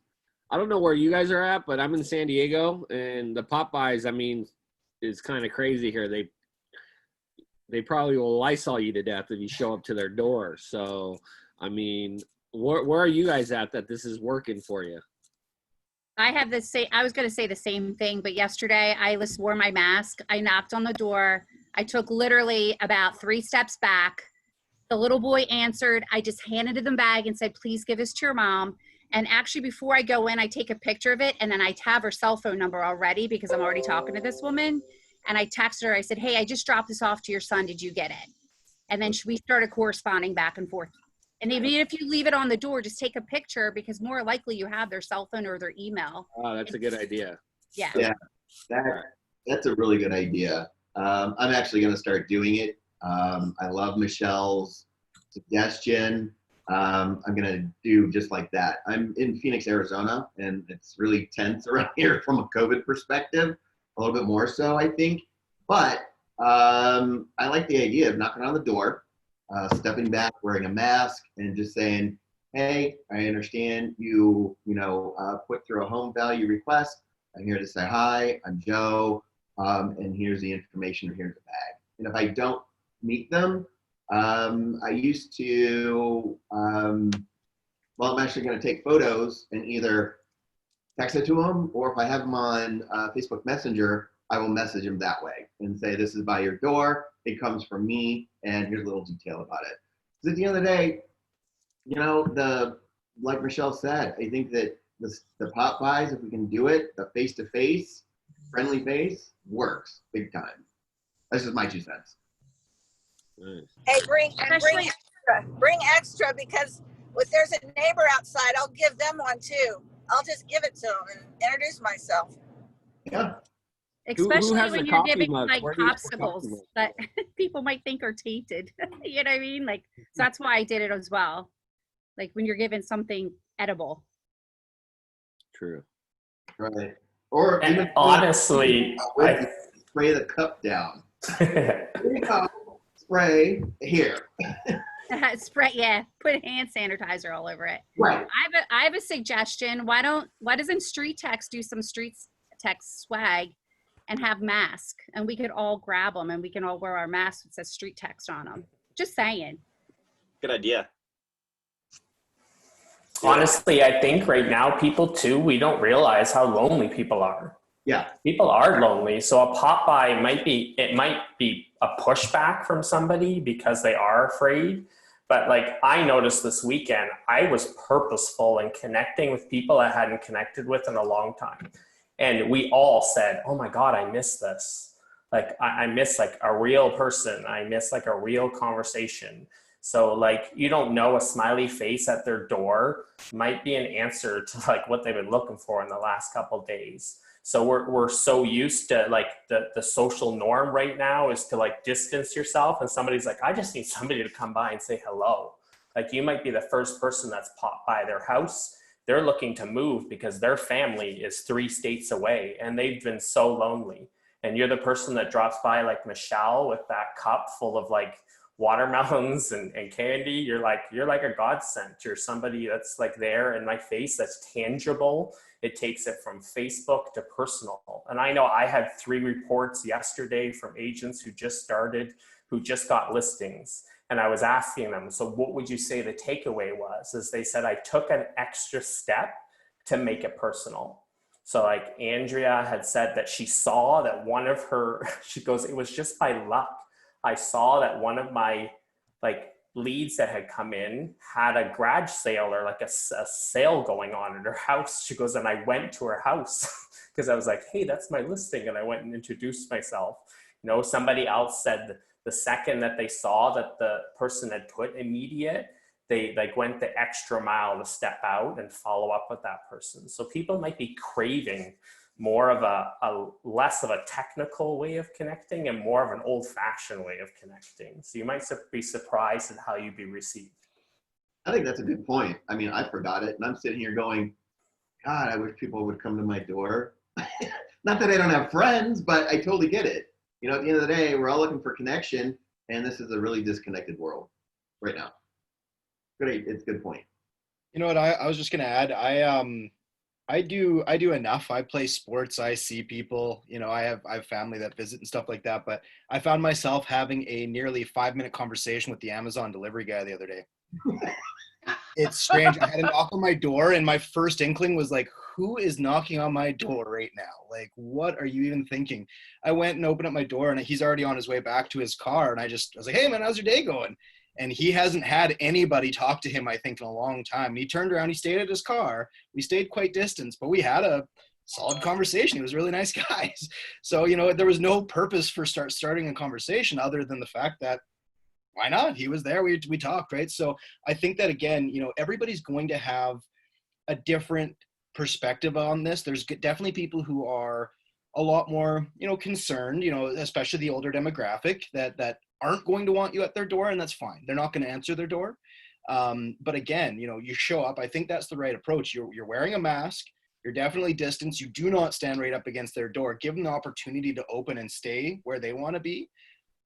I don't know where you guys are at, but I'm in San Diego, and the Popeyes, I mean, is kind of crazy here. They probably will Lysol you to death if you show up to their door. So, I mean, where are you guys at that this is working for you? I have the same, I was going to say the same thing, but yesterday I just wore my mask. I knocked on the door. I took literally about 3 steps back. The little boy answered. I just handed him the bag and said, please give this to your mom. And actually, before I go in, I take a picture of it, and then I have her cell phone number already because I'm already talking to this woman. And I texted her. I said, hey, I just dropped this off to your son. Did you get it? And then we started corresponding back and forth. And even if you leave it on the door, just take a picture, because more likely you have their cell phone or their email. Oh, that's a good idea. Yeah. Yeah, that's a really good idea. I'm actually going to start doing it. I love Michelle's suggestion. I'm going to do just like that. I'm in Phoenix, Arizona, and it's really tense around here from a COVID perspective, a little bit more so, I think. But I like the idea of knocking on the door, stepping back, wearing a mask, and just saying, hey, I understand you put through a home value request. I'm here to say hi, I'm Joe, and here's the information, or here's the bag. And if I don't meet them, I used to, I'm actually going to take photos and either text it to them, or if I have them on Facebook Messenger, I will message them that way and say, this is by your door, it comes from me, and here's a little detail about it. Because at the end of the day, like Michelle said, I think that the Popeyes, if we can do it, the face-to-face, friendly face, works big time. That's just my 2 cents. Nice. Hey, bring extra, because if there's a neighbor outside, I'll give them one too. I'll just give it to them and introduce myself. Yeah. Especially has when the you're coffee giving mugs? like Where do you get the popsicles coffee mugs? that people might think are tainted. You know what I mean? Like, so that's why I did it as well. Like when you're given something edible. True. Right. Or And even honestly, spray the cup down. Here you go. Spray here. Spray, yeah, put hand sanitizer all over it. Right. I have a suggestion. Why doesn't StreetText do some StreetText swag and have masks, and we could all grab them and we can all wear our masks that says StreetText on them. Just saying. Good idea. honestly, I think right now people too, we don't realize how lonely people are. Yeah. People are lonely. So a pop-by might be a pushback from somebody because they are afraid. But like I noticed this weekend, I was purposeful in connecting with people I hadn't connected with in a long time. And we all said, oh my God, I miss this. Like I miss like a real person. I miss like a real conversation. So like, you don't know, a smiley face at their door might be an answer to like what they've been looking for in the last couple of days. So we're so used to like the social norm right now is to like distance yourself, and somebody's like, I just need somebody to come by and say hello. Like you might be the first person that's popped by their house. They're looking to move because their family is 3 states away and they've been so lonely. And you're the person that drops by like Michelle with that cup full of like watermelons and candy. You're like a godsend. You're somebody that's like there in my face, that's tangible. It takes it from Facebook to personal. And I know I had 3 reports yesterday from agents who just started, who just got listings. And I was asking them, so what would you say the takeaway was? Is they said, I took an extra step to make it personal. So like Andrea had said that she saw that one of her, she goes, it was just by luck. I saw that one of my like leads that had come in had a garage sale or like a sale going on in her house. She goes, and I went to her house because I was like, hey, that's my listing. And I went and introduced myself. You know, somebody else said the second that they saw that the person had put immediate, they like went the extra mile to step out and follow up with that person. So people might be craving more of a less of a technical way of connecting and more of an old-fashioned way of connecting. So you might be surprised at how you'd be received. I think that's a good point. I mean, I forgot it, and I'm sitting here going, God, I wish people would come to my door. Not that I don't have friends, but I totally get it. You know, at the end of the day, we're all looking for connection, and this is a really disconnected world right now. Great, it's a good point. You know what? I was just gonna add. I do enough. I play sports. I see people. You know, I have family that visit and stuff like that. But I found myself having a nearly 5-minute conversation with the Amazon delivery guy the other day. It's strange. I had a knock on my door, and my first inkling was like, who is knocking on my door right now? Like, what are you even thinking? I went and opened up my door, and he's already on his way back to his car. And I was like, hey, man, how's your day going? And he hasn't had anybody talk to him, I think, in a long time. And he turned around, he stayed at his car. We stayed quite distant, but we had a solid conversation. He was a really nice guy. So, you know, there was no purpose for starting a conversation other than the fact that, why not? He was there, we talked, right? So I think that, again, you know, everybody's going to have a different perspective on this. There's definitely people who are a lot more, you know, concerned, you know, especially the older demographic that aren't going to want you at their door, and that's fine. They're not going to answer their door. But again, you know, you show up. I think that's the right approach. You're wearing a mask. You're definitely distanced. You do not stand right up against their door. Give them the opportunity to open and stay where they want to be.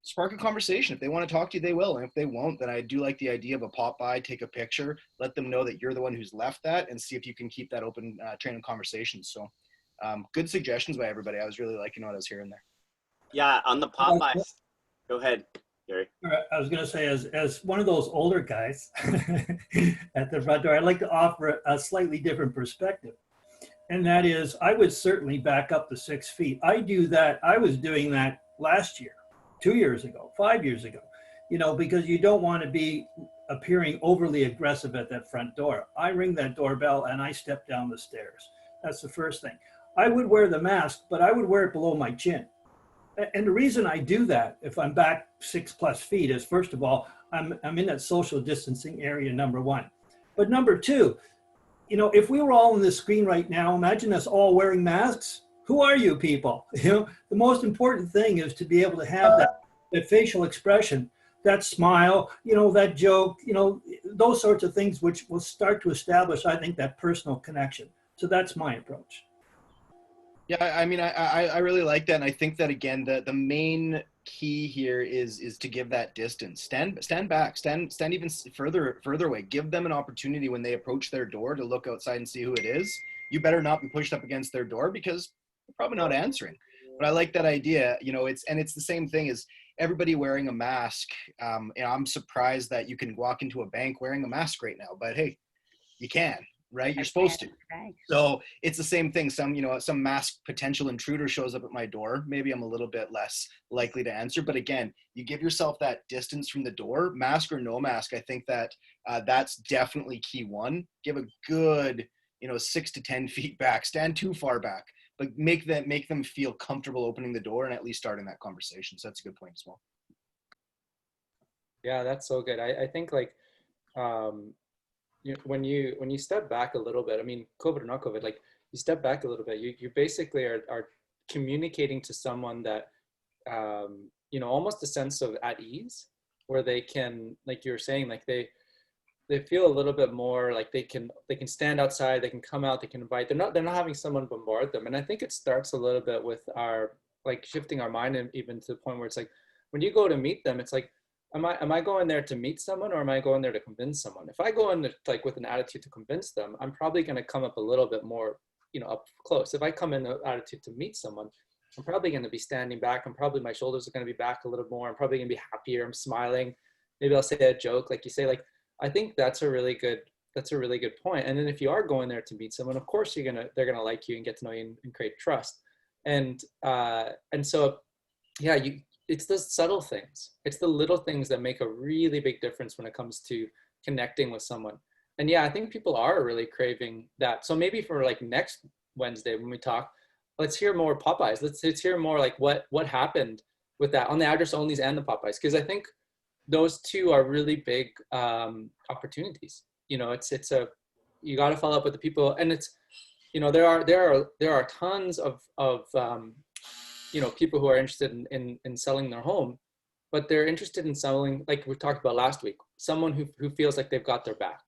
Spark a conversation. If they want to talk to you, they will. And if they won't, then I do like the idea of a pop by, take a picture, let them know that you're the one who's left that, and see if you can keep that open train of conversations. So good suggestions by everybody. I was really liking what I was hearing there. Yeah, on the Popeyes. Go ahead, Gary. I was going to say, as one of those older guys at the front door, I'd like to offer a slightly different perspective. And that is, I would certainly back up the 6 feet. I do that. I was doing that last year, 2 years ago, 5 years ago, you know, because you don't want to be appearing overly aggressive at that front door. I ring that doorbell and I step down the stairs. That's the first thing. I would wear the mask, but I would wear it below my chin. And the reason I do that, if I'm back 6+ feet, is, first of all, I'm in that social distancing area, number one. But number two, you know, if we were all on the screen right now, imagine us all wearing masks. Who are you people? You know, the most important thing is to be able to have that facial expression, that smile, you know, that joke, you know, those sorts of things, which will start to establish, I think, that personal connection. So that's my approach. Yeah, I mean, I really like that. And I think that, again, the main key here is to give that distance. Stand back, stand even further away. Give them an opportunity when they approach their door to look outside and see who it is. You better not be pushed up against their door, because they're probably not answering. But I like that idea. You know, it's the same thing as everybody wearing a mask. And I'm surprised that you can walk into a bank wearing a mask right now, but hey, you can. Right? You're supposed to. So it's the same thing. Some masked potential intruder shows up at my door. Maybe I'm a little bit less likely to answer. But again, you give yourself that distance from the door, mask or no mask. I think that that's definitely key one. Give a good, 6 to 10 feet back. Stand too far back, but make them feel comfortable opening the door and at least starting that conversation. So that's a good point as well. Yeah, that's so good. I think like, when you step back a little bit, I mean, COVID or not COVID, like you step back a little bit, you basically are communicating to someone that, almost a sense of at ease, where they can, like you were saying, like they feel a little bit more like they can stand outside, they can come out, they can invite, they're not having someone bombard them. And I think it starts a little bit with our, like, shifting our mind, and even to the point where it's like, when you go to meet them, it's like, am I going there to meet someone, or am I going there to convince someone? If I go in like with an attitude to convince them, I'm probably going to come up a little bit more, up close. If I come in an attitude to meet someone, I'm probably going to be standing back, and probably my shoulders are going to be back a little more. I'm probably going to be happier. I'm smiling. maybe I'll say a joke, like you say, like, I think that's a really good point. And then if you are going there to meet someone, of course they're gonna like you and get to know you and create trust. And so, yeah, it's those subtle things. It's the little things that make a really big difference when it comes to connecting with someone. And yeah, I think people are really craving that. So maybe for like next Wednesday when we talk, let's hear more Popeyes. Let's hear more like what happened with that on the address onlys and the Popeyes, because I think those two are really big opportunities. You know, you got to follow up with the people, and it's, you know, there are tons of you know, people who are interested in selling their home, but they're interested in selling, like we talked about last week, someone who feels like they've got their back.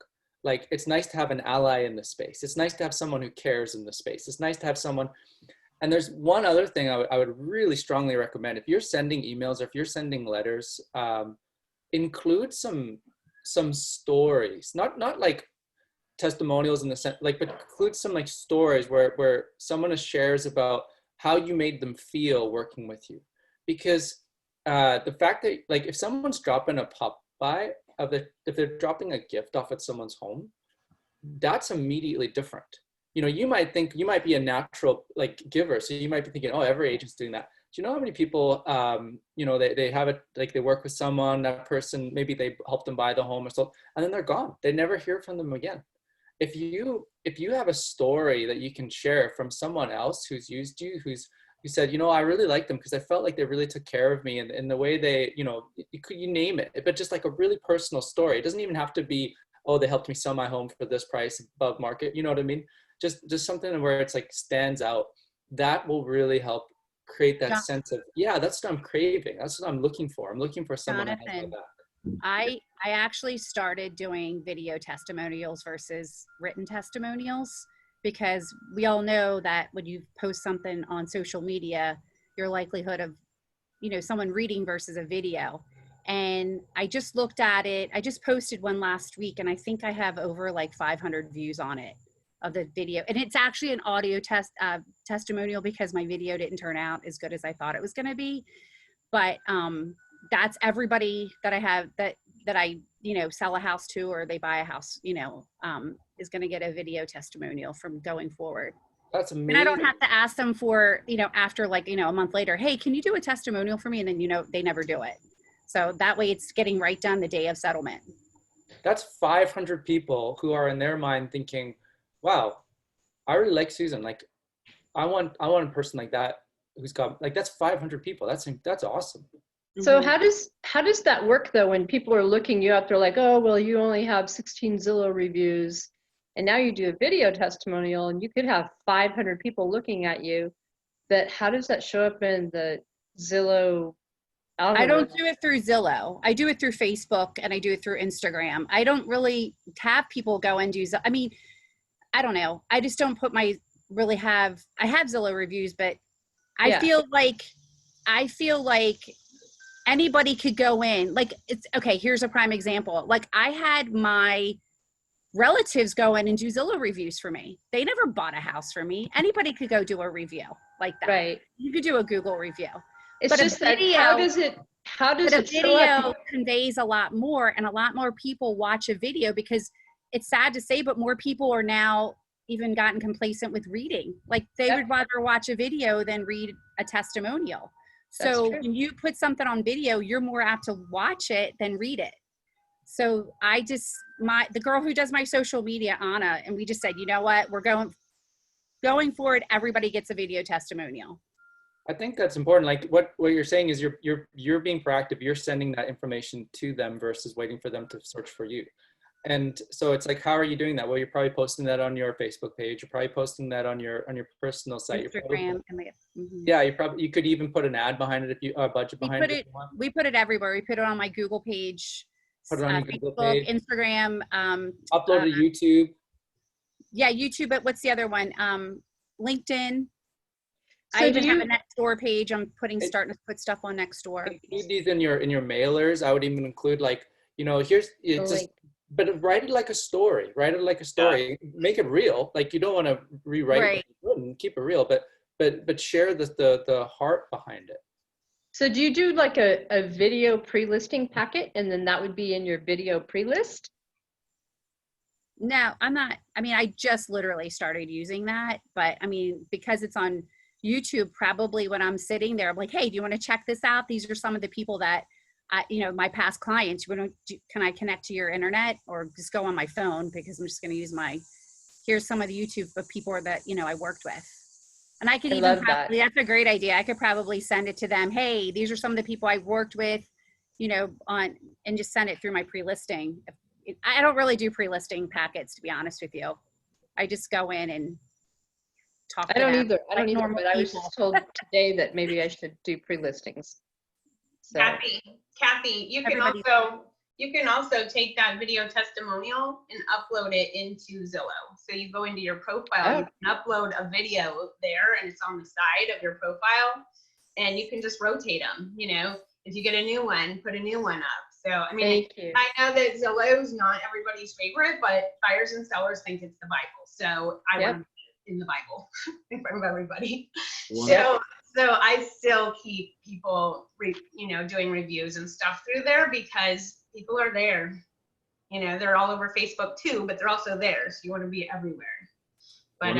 Like, it's nice to have an ally in the space. It's nice to have someone who cares in the space. It's nice to have someone. And there's one other thing I would really strongly recommend. If you're sending emails or if you're sending letters, include some stories, not like testimonials in the sense, like, but include some like stories where someone shares about how you made them feel working with you. Because the fact that, like, if someone's dropping a Popeye, if they're dropping a gift off at someone's home, that's immediately different. You know, you might be a natural like giver, so you might be thinking, oh, every agent's doing that. Do you know how many people, you know, they have it, like they work with someone, that person, maybe they help them buy the home or so, and then they're gone. They never hear from them again. If you have a story that you can share from someone else who's used you, who said, you know, I really like them because I felt like they really took care of me, and in the way they, you know, you name it, but just like a really personal story. It doesn't even have to be, oh, they helped me sell my home for this price above market. You know what I mean? Just something where it's like stands out. That will really help create that sense of, yeah, that's what I'm craving. That's what I'm looking for. I'm looking for someone to have my back. I actually started doing video testimonials versus written testimonials, because we all know that when you post something on social media, your likelihood of, you know, someone reading versus a video. And I just looked at it. I just posted one last week, and I think I have over like 500 views on it, of the video. And it's actually an audio testimonial, because my video didn't turn out as good as I thought it was going to be. But that's everybody that I have that I, you know, sell a house to, or they buy a house, you know, is going to get a video testimonial from going forward. That's amazing. And I don't have to ask them for, you know, after like, you know, a month later, hey, can you do a testimonial for me? And then, you know, they never do it. So that way it's getting right done the day of settlement. That's 500 people who are in their mind thinking, wow, I really like Susan. Like, I want a person like that who's got, like, that's 500 people. That's awesome. So how does that work though, when people are looking you up, they're like, oh, well, you only have 16 Zillow reviews, and now you do a video testimonial and you could have 500 people looking at you. But how does that show up in the Zillow algorithm? I don't do it through Zillow. I do it through Facebook, and I do it through Instagram. I don't really have people go and do, I mean, I don't know. I just don't put I have Zillow reviews, but I feel like anybody could go in. Like, it's okay. Here's a prime example. Like, I had my relatives go in and do Zillow reviews for me. They never bought a house for me. Anybody could go do a review like that. Right. You could do a Google review. It's but just that how does it show up? Conveys a lot more, and a lot more people watch a video, because it's sad to say, but more people are now even gotten complacent with reading. Like, they would rather watch a video than read a testimonial. So when you put something on video, you're more apt to watch it than read it. So the girl who does my social media, Anna, and we just said, you know what, we're going forward, everybody gets a video testimonial. I think that's important. Like, what you're saying is you're being proactive. You're sending that information to them versus waiting for them to search for you. And so it's like, how are you doing that? Well, you're probably posting that on your Facebook page. You're probably posting that on your personal site. Instagram. Yeah, you could even put an ad behind it if you budget behind it. We put it everywhere. We put it on my Google page. Put it on your Facebook, Google page. Instagram. Upload to YouTube. Yeah, YouTube. But what's the other one? LinkedIn. So I even have a Nextdoor page. I'm starting to put stuff on Nextdoor. Include these in your mailers. I would even include, like, you know, but write it like a story. Write it like a story. Yeah. Make it real. Like, you don't want to rewrite it. Keep it real, but share the heart behind it. So do you do like a video pre-listing packet and then that would be in your video pre-list? No, I'm not. I mean, I just literally started using that, but I mean, because it's on YouTube, probably when I'm sitting there, I'm like, hey, do you want to check this out? These are some of the people that my past clients. Can I connect to your internet or just go on my phone, because I'm just going to use here's some of the YouTube of people that, I worked with. And I could even probably, that's a great idea. I could probably send it to them. Hey, these are some of the people I've worked with, and just send it through my pre-listing. I don't really do pre-listing packets, to be honest with you. I just go in and talk to them. I don't either, but I was just told today that maybe I should do pre-listings. So. Kathy, you can also take that video testimonial and upload it into Zillow. So you go into your profile, you can upload a video there, and it's on the side of your profile, and you can just rotate them. If you get a new one, put a new one up. So, I mean, I know that Zillow's not everybody's favorite, but buyers and sellers think it's the Bible. So I want to be in the Bible in front of everybody. So I still keep people, doing reviews and stuff through there, because people are there. They're all over Facebook too, but they're also there. So you want to be everywhere. But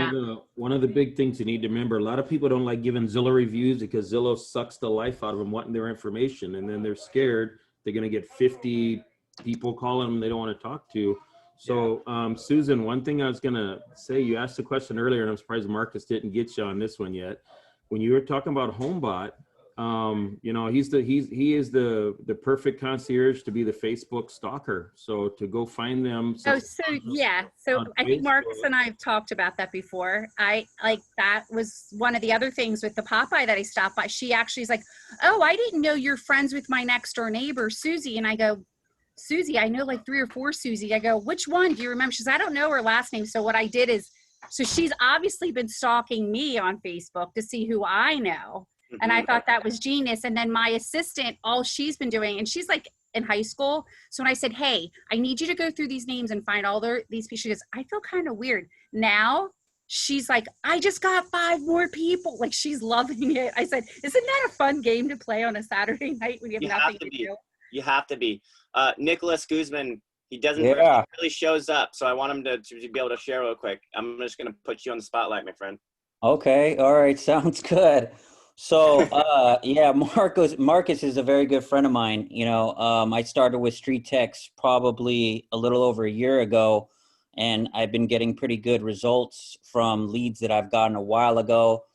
one of the big things you need to remember, a lot of people don't like giving Zillow reviews because Zillow sucks the life out of them wanting their information, and then they're scared they're going to get 50 people calling them they don't want to talk to. So Susan, one thing I was going to say, you asked a question earlier, and I'm surprised Marcus didn't get you on this one yet. When you were talking about HomeBot, he is the perfect concierge to be the Facebook stalker. So to go find them. So I think Marcus and I have talked about that before. That was one of the other things with the Popeye that I stopped by. She actually is like, oh, I didn't know you're friends with my next door neighbor, Susie. And I go, Susie, I know like 3 or 4 Susie. I go, which one do you remember? She says, I don't know her last name. So what I did is, so she's obviously been stalking me on Facebook to see who I know. And I thought that was genius. And then my assistant, all she's been doing, and she's like in high school. So when I said, hey, I need you to go through these names and find all these people, she goes, I feel kind of weird. Now she's like, I just got 5 more people. Like, she's loving it. I said, isn't that a fun game to play on a Saturday night when you have nothing to do? You have to be. Nicholas Guzman, he doesn't really shows up. So I want him to be able to share real quick. I'm just going to put you on the spotlight, my friend. Okay. All right. Sounds good. So, Marcus is a very good friend of mine. I started with StreetText probably a little over a year ago, and I've been getting pretty good results from leads that I've gotten a while ago,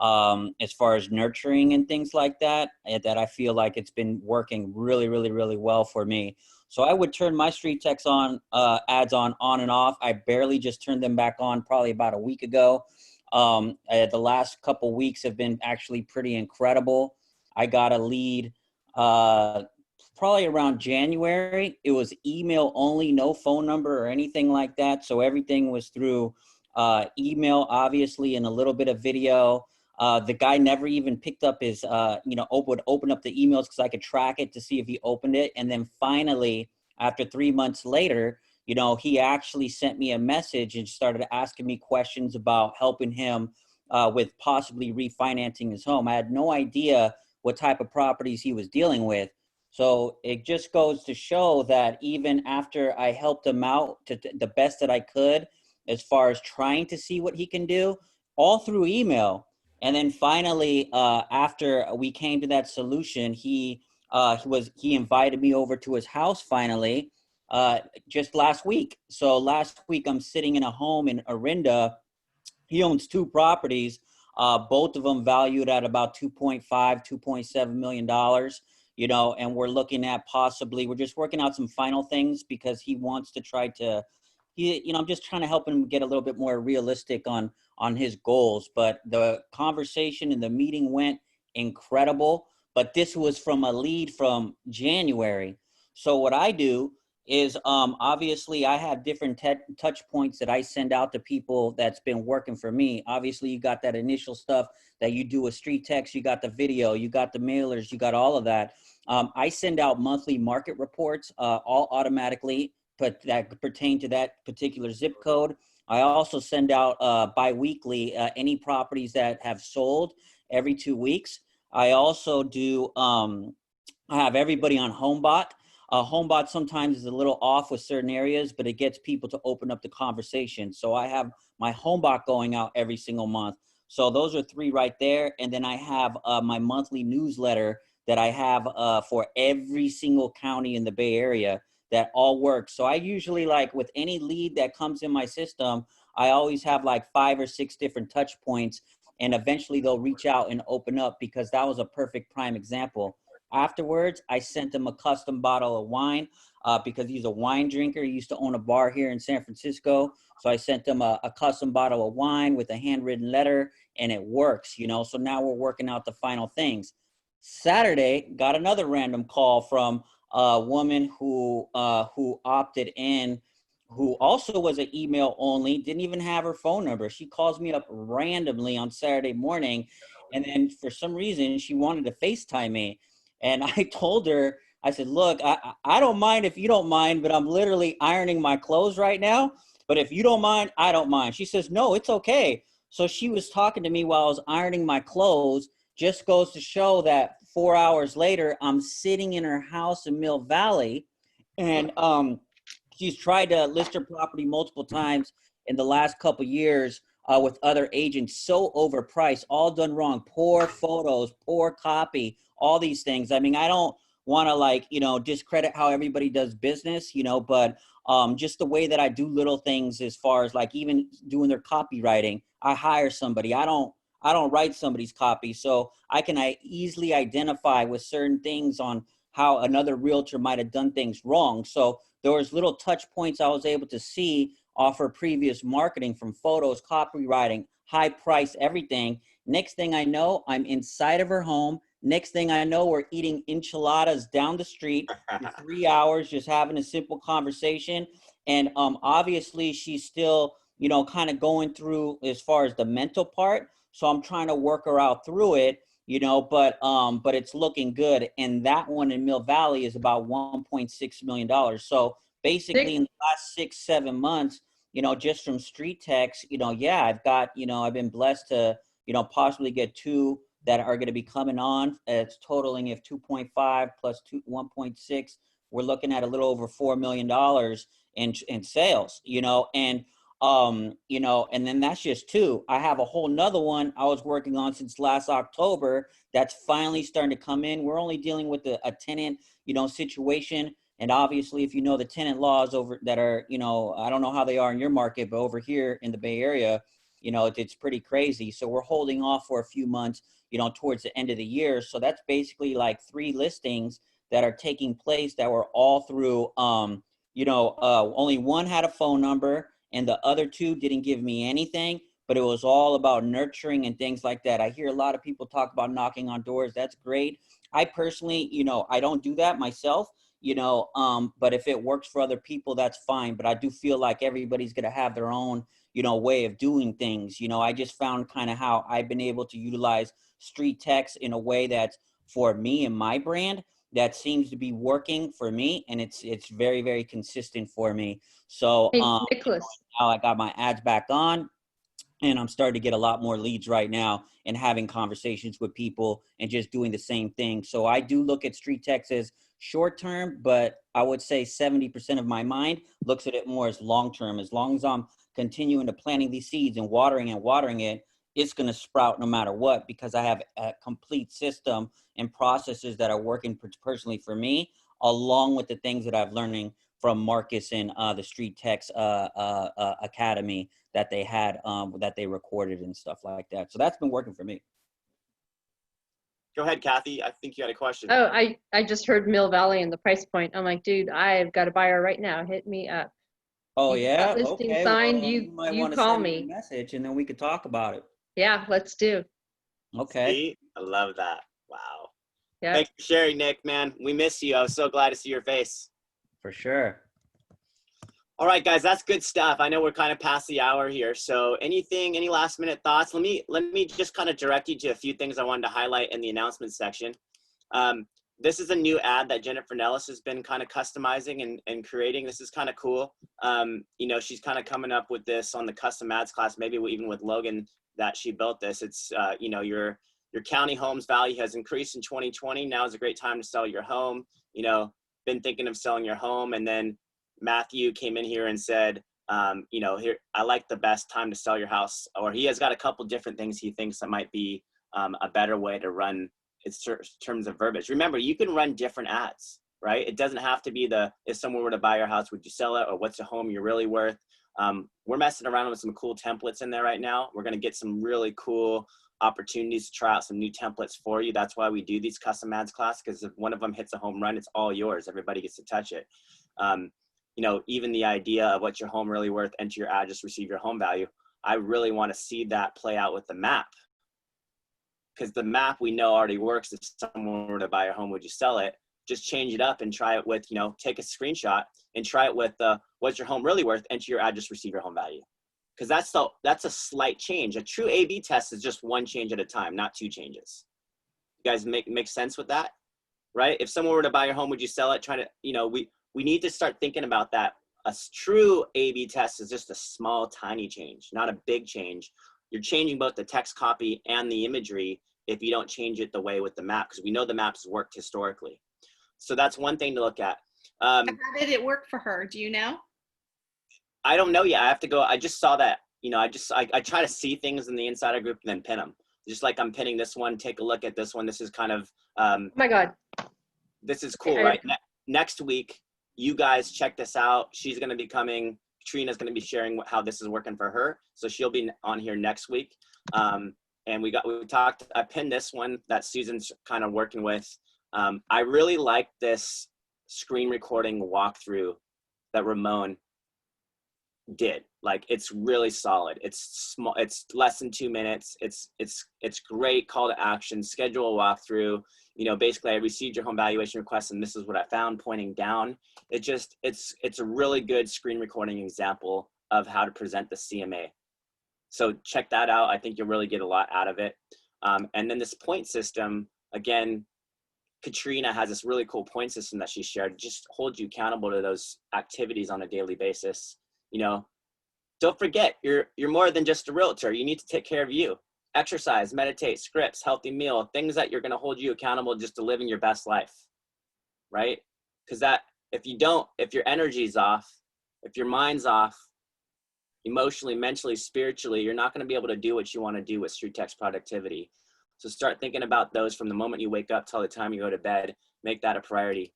as far as nurturing and things like that I feel like it's been working really, really, really well for me. So I would turn my StreetText ads on and off. I barely just turned them back on probably about a week ago. The last couple weeks have been actually pretty incredible. I got a lead probably around January. It was email only, no phone number or anything like that. So everything was through email, obviously, and a little bit of video. The guy never even picked up his, would open up the emails because I could track it to see if he opened it. And then finally, after 3 months later, he actually sent me a message and started asking me questions about helping him with possibly refinancing his home. I had no idea what type of properties he was dealing with. So it just goes to show that even after I helped him out to the best that I could, as far as trying to see what he can do, all through email. And then finally, after we came to that solution, he invited me over to his house finally. Just last week. So last week I'm sitting in a home in Orinda. He owns 2 properties, both of them valued at about $2.7 million, and we're looking at we're just working out some final things because he wants to try to, I'm just trying to help him get a little bit more realistic on his goals. But the conversation and the meeting went incredible, but this was from a lead from January. So what I do is obviously I have different touch points that I send out to people that's been working for me. Obviously, you got that initial stuff that you do with StreetText, you got the video, you got the mailers, you got all of that. I send out monthly market reports all automatically, but that pertain to that particular zip code. I also send out bi-weekly any properties that have sold every 2 weeks. I also do, I have everybody on HomeBot. HomeBot sometimes is a little off with certain areas, but it gets people to open up the conversation. So I have my HomeBot going out every single month. So those are 3 right there. And then I have my monthly newsletter that I have for every single county in the Bay Area that all works. So I usually, like, with any lead that comes in my system, I always have like 5 or 6 different touch points, and eventually they'll reach out and open up, because that was a perfect prime example. Afterwards, I sent him a custom bottle of wine because he's a wine drinker. He used to own a bar here in San Francisco. So I sent him a custom bottle of wine with a handwritten letter, and it works, you know. So now we're working out the final things. Saturday, got another random call from a woman who opted in, who also was an email only, didn't even have her phone number. She calls me up randomly on Saturday morning, and then for some reason she wanted to FaceTime me. And I told her, I said, look, I don't mind if you don't mind, but I'm literally ironing my clothes right now. But if you don't mind, I don't mind. She says, no, it's okay. So she was talking to me while I was ironing my clothes. Just goes to show that 4 hours later, I'm sitting in her house in Mill Valley, and she's tried to list her property multiple times in the last couple years with other agents. So overpriced, all done wrong, poor photos, poor copy, all these things. I mean, I don't want to, like, you know, discredit how everybody does business, you know, but just the way that I do little things, as far as like even doing their copywriting, I hire somebody. I don't write somebody's copy. So I easily identify with certain things on how another realtor might have done things wrong. So there was little touch points I was able to see off her previous marketing, from photos, copywriting, high price, everything. Next thing I know, I'm inside of her home. Next thing I know, we're eating enchiladas down the street for 3 hours, just having a simple conversation. And obviously she's still, you know, kind of going through as far as the mental part. So I'm trying to work her out through it, you know, but it's looking good. And that one in Mill Valley is about $1.6 million. So basically in the last 6-7 months, you know, just from StreetText, you know, yeah, I've got, you know, I've been blessed to, you know, possibly get 2 that are going to be coming on. It's totaling of 2.5 plus 1.6. We're looking at a little over $4 million in sales, you know, and you know, and then that's just 2. I have a whole nother one I was working on since last October that's finally starting to come in. We're only dealing with a tenant, you know, situation. And obviously, if you know the tenant laws over that are, you know, I don't know how they are in your market, but over here in the Bay Area, you know, it's pretty crazy. So we're holding off for a few months, you know, towards the end of the year. So that's basically like 3 listings that are taking place that were all through, you know, only one had a phone number, and the other 2 didn't give me anything, but it was all about nurturing and things like that. I hear a lot of people talk about knocking on doors. That's great. I personally, you know, I don't do that myself, you know, but if it works for other people, that's fine. But I do feel like everybody's going to have their own, you know, way of doing things. You know, I just found kind of how I've been able to utilize StreetText in a way that's for me and my brand, that seems to be working for me, and it's very, very consistent for me. So Hey, Nicholas. now I got my ads back on, and I'm starting to get a lot more leads right now, and having conversations with people and just doing the same thing. So I do look at StreetText as short term, but I would say 70% of my mind looks at it more as long term. As long as I'm continuing to planting these seeds and watering it, it's going to sprout no matter what, because I have a complete system and processes that are working personally for me, along with the things that I've learning from Marcus and the StreetText Academy that they had, that they recorded and stuff like that. So that's been working for me. Go ahead, Kathy. I think you had a question. Oh, I just heard Mill Valley and the price point. I'm like, dude, I've got a buyer right now. Hit me up. Oh yeah, Listing okay. signed. Well, You might want to call send me a me. message, and then we could talk about it. Yeah, let's do. Okay. See? I love that. Wow. Yeah. Thanks for sharing, Nick, man. We miss you. I was so glad to see your face. For sure. All right, guys, that's good stuff. I know we're kind of past the hour here. So any last minute thoughts? Let me just kind of direct you to a few things I wanted to highlight in the announcements section. This is a new ad that Jennifer Nellis has been kind of customizing and creating. This is kind of cool. You know, she's kind of coming up with this on the custom ads class, maybe even with Logan, that she built this. It's, you know, your county home's value has increased in 2020. Now is a great time to sell your home. You know, been thinking of selling your home. And then Matthew came in here and said, you know, here, I like the best time to sell your house. Or he has got a couple different things he thinks that might be a better way to run in terms of verbiage. Remember, you can run different ads, right? It doesn't have to be the, if someone were to buy your house, would you sell it? Or what's the home you're really worth? We're messing around with some cool templates in there right now. We're going to get some really cool opportunities to try out some new templates for you. That's why we do these custom ads class, because if one of them hits a home run, it's all yours. Everybody gets to touch it. You know, even the idea of what's your home really worth, enter your address, receive your home value. I really want to see that play out with the map, because the map we know already works. If someone were to buy a home, would you sell it? Just change it up and try it with, you know, take a screenshot and try it with what's your home really worth, enter your address, receive your home value. Because that's a slight change. A true A/B test is just one change at a time, not two changes. You guys make sense with that, right? If someone were to buy your home, would you sell it? Try to, you know, we need to start thinking about that. A true A/B test is just a small, tiny change, not a big change. You're changing both the text copy and the imagery if you don't change it the way with the map, because we know the maps worked historically. So that's one thing to look at. How did it work for her? Do you know? I don't know yet. I have to go. I just saw that, you know, I try to see things in the insider group and then pin them. Just like I'm pinning this one, take a look at this one. This is kind of, oh my God. This is cool, right? Next week, you guys check this out. She's going to be coming. Trina's going to be sharing how this is working for her. So she'll be on here next week. And we talked, I pinned this one that Susan's kind of working with. I really like this screen recording walkthrough that Ramon did. Like, it's really solid. It's small. It's less than 2 minutes. It's great call to action. Schedule a walkthrough. You know, basically, I received your home valuation request, and this is what I found, pointing down. It's a really good screen recording example of how to present the CMA. So check that out. I think you'll really get a lot out of it. And then this point system, again, Katrina has this really cool point system that she shared. Just hold you accountable to those activities on a daily basis. You know, don't forget, you're more than just a realtor. You need to take care of you. Exercise, meditate, scripts, healthy meal, things that you're going to hold you accountable just to living your best life, right? Because that, if your energy's off, if your mind's off, emotionally, mentally, spiritually, you're not going to be able to do what you want to do with StreetText productivity. So start thinking about those from the moment you wake up till the time you go to bed. Make that a priority.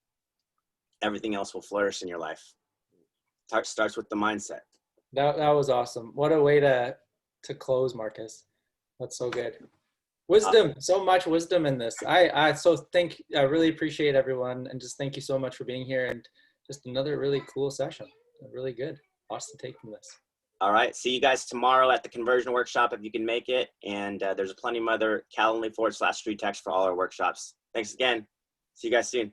Everything else will flourish in your life. Starts with the mindset. That was awesome. What a way to close, Marcus. That's so good. Wisdom, so much wisdom in this. I really appreciate everyone, and just thank you so much for being here, and just another really cool session. Really good. Lots to take from this. All right. See you guys tomorrow at the conversion workshop if you can make it. And there's plenty of other Calendly /StreetText for all our workshops. Thanks again. See you guys soon.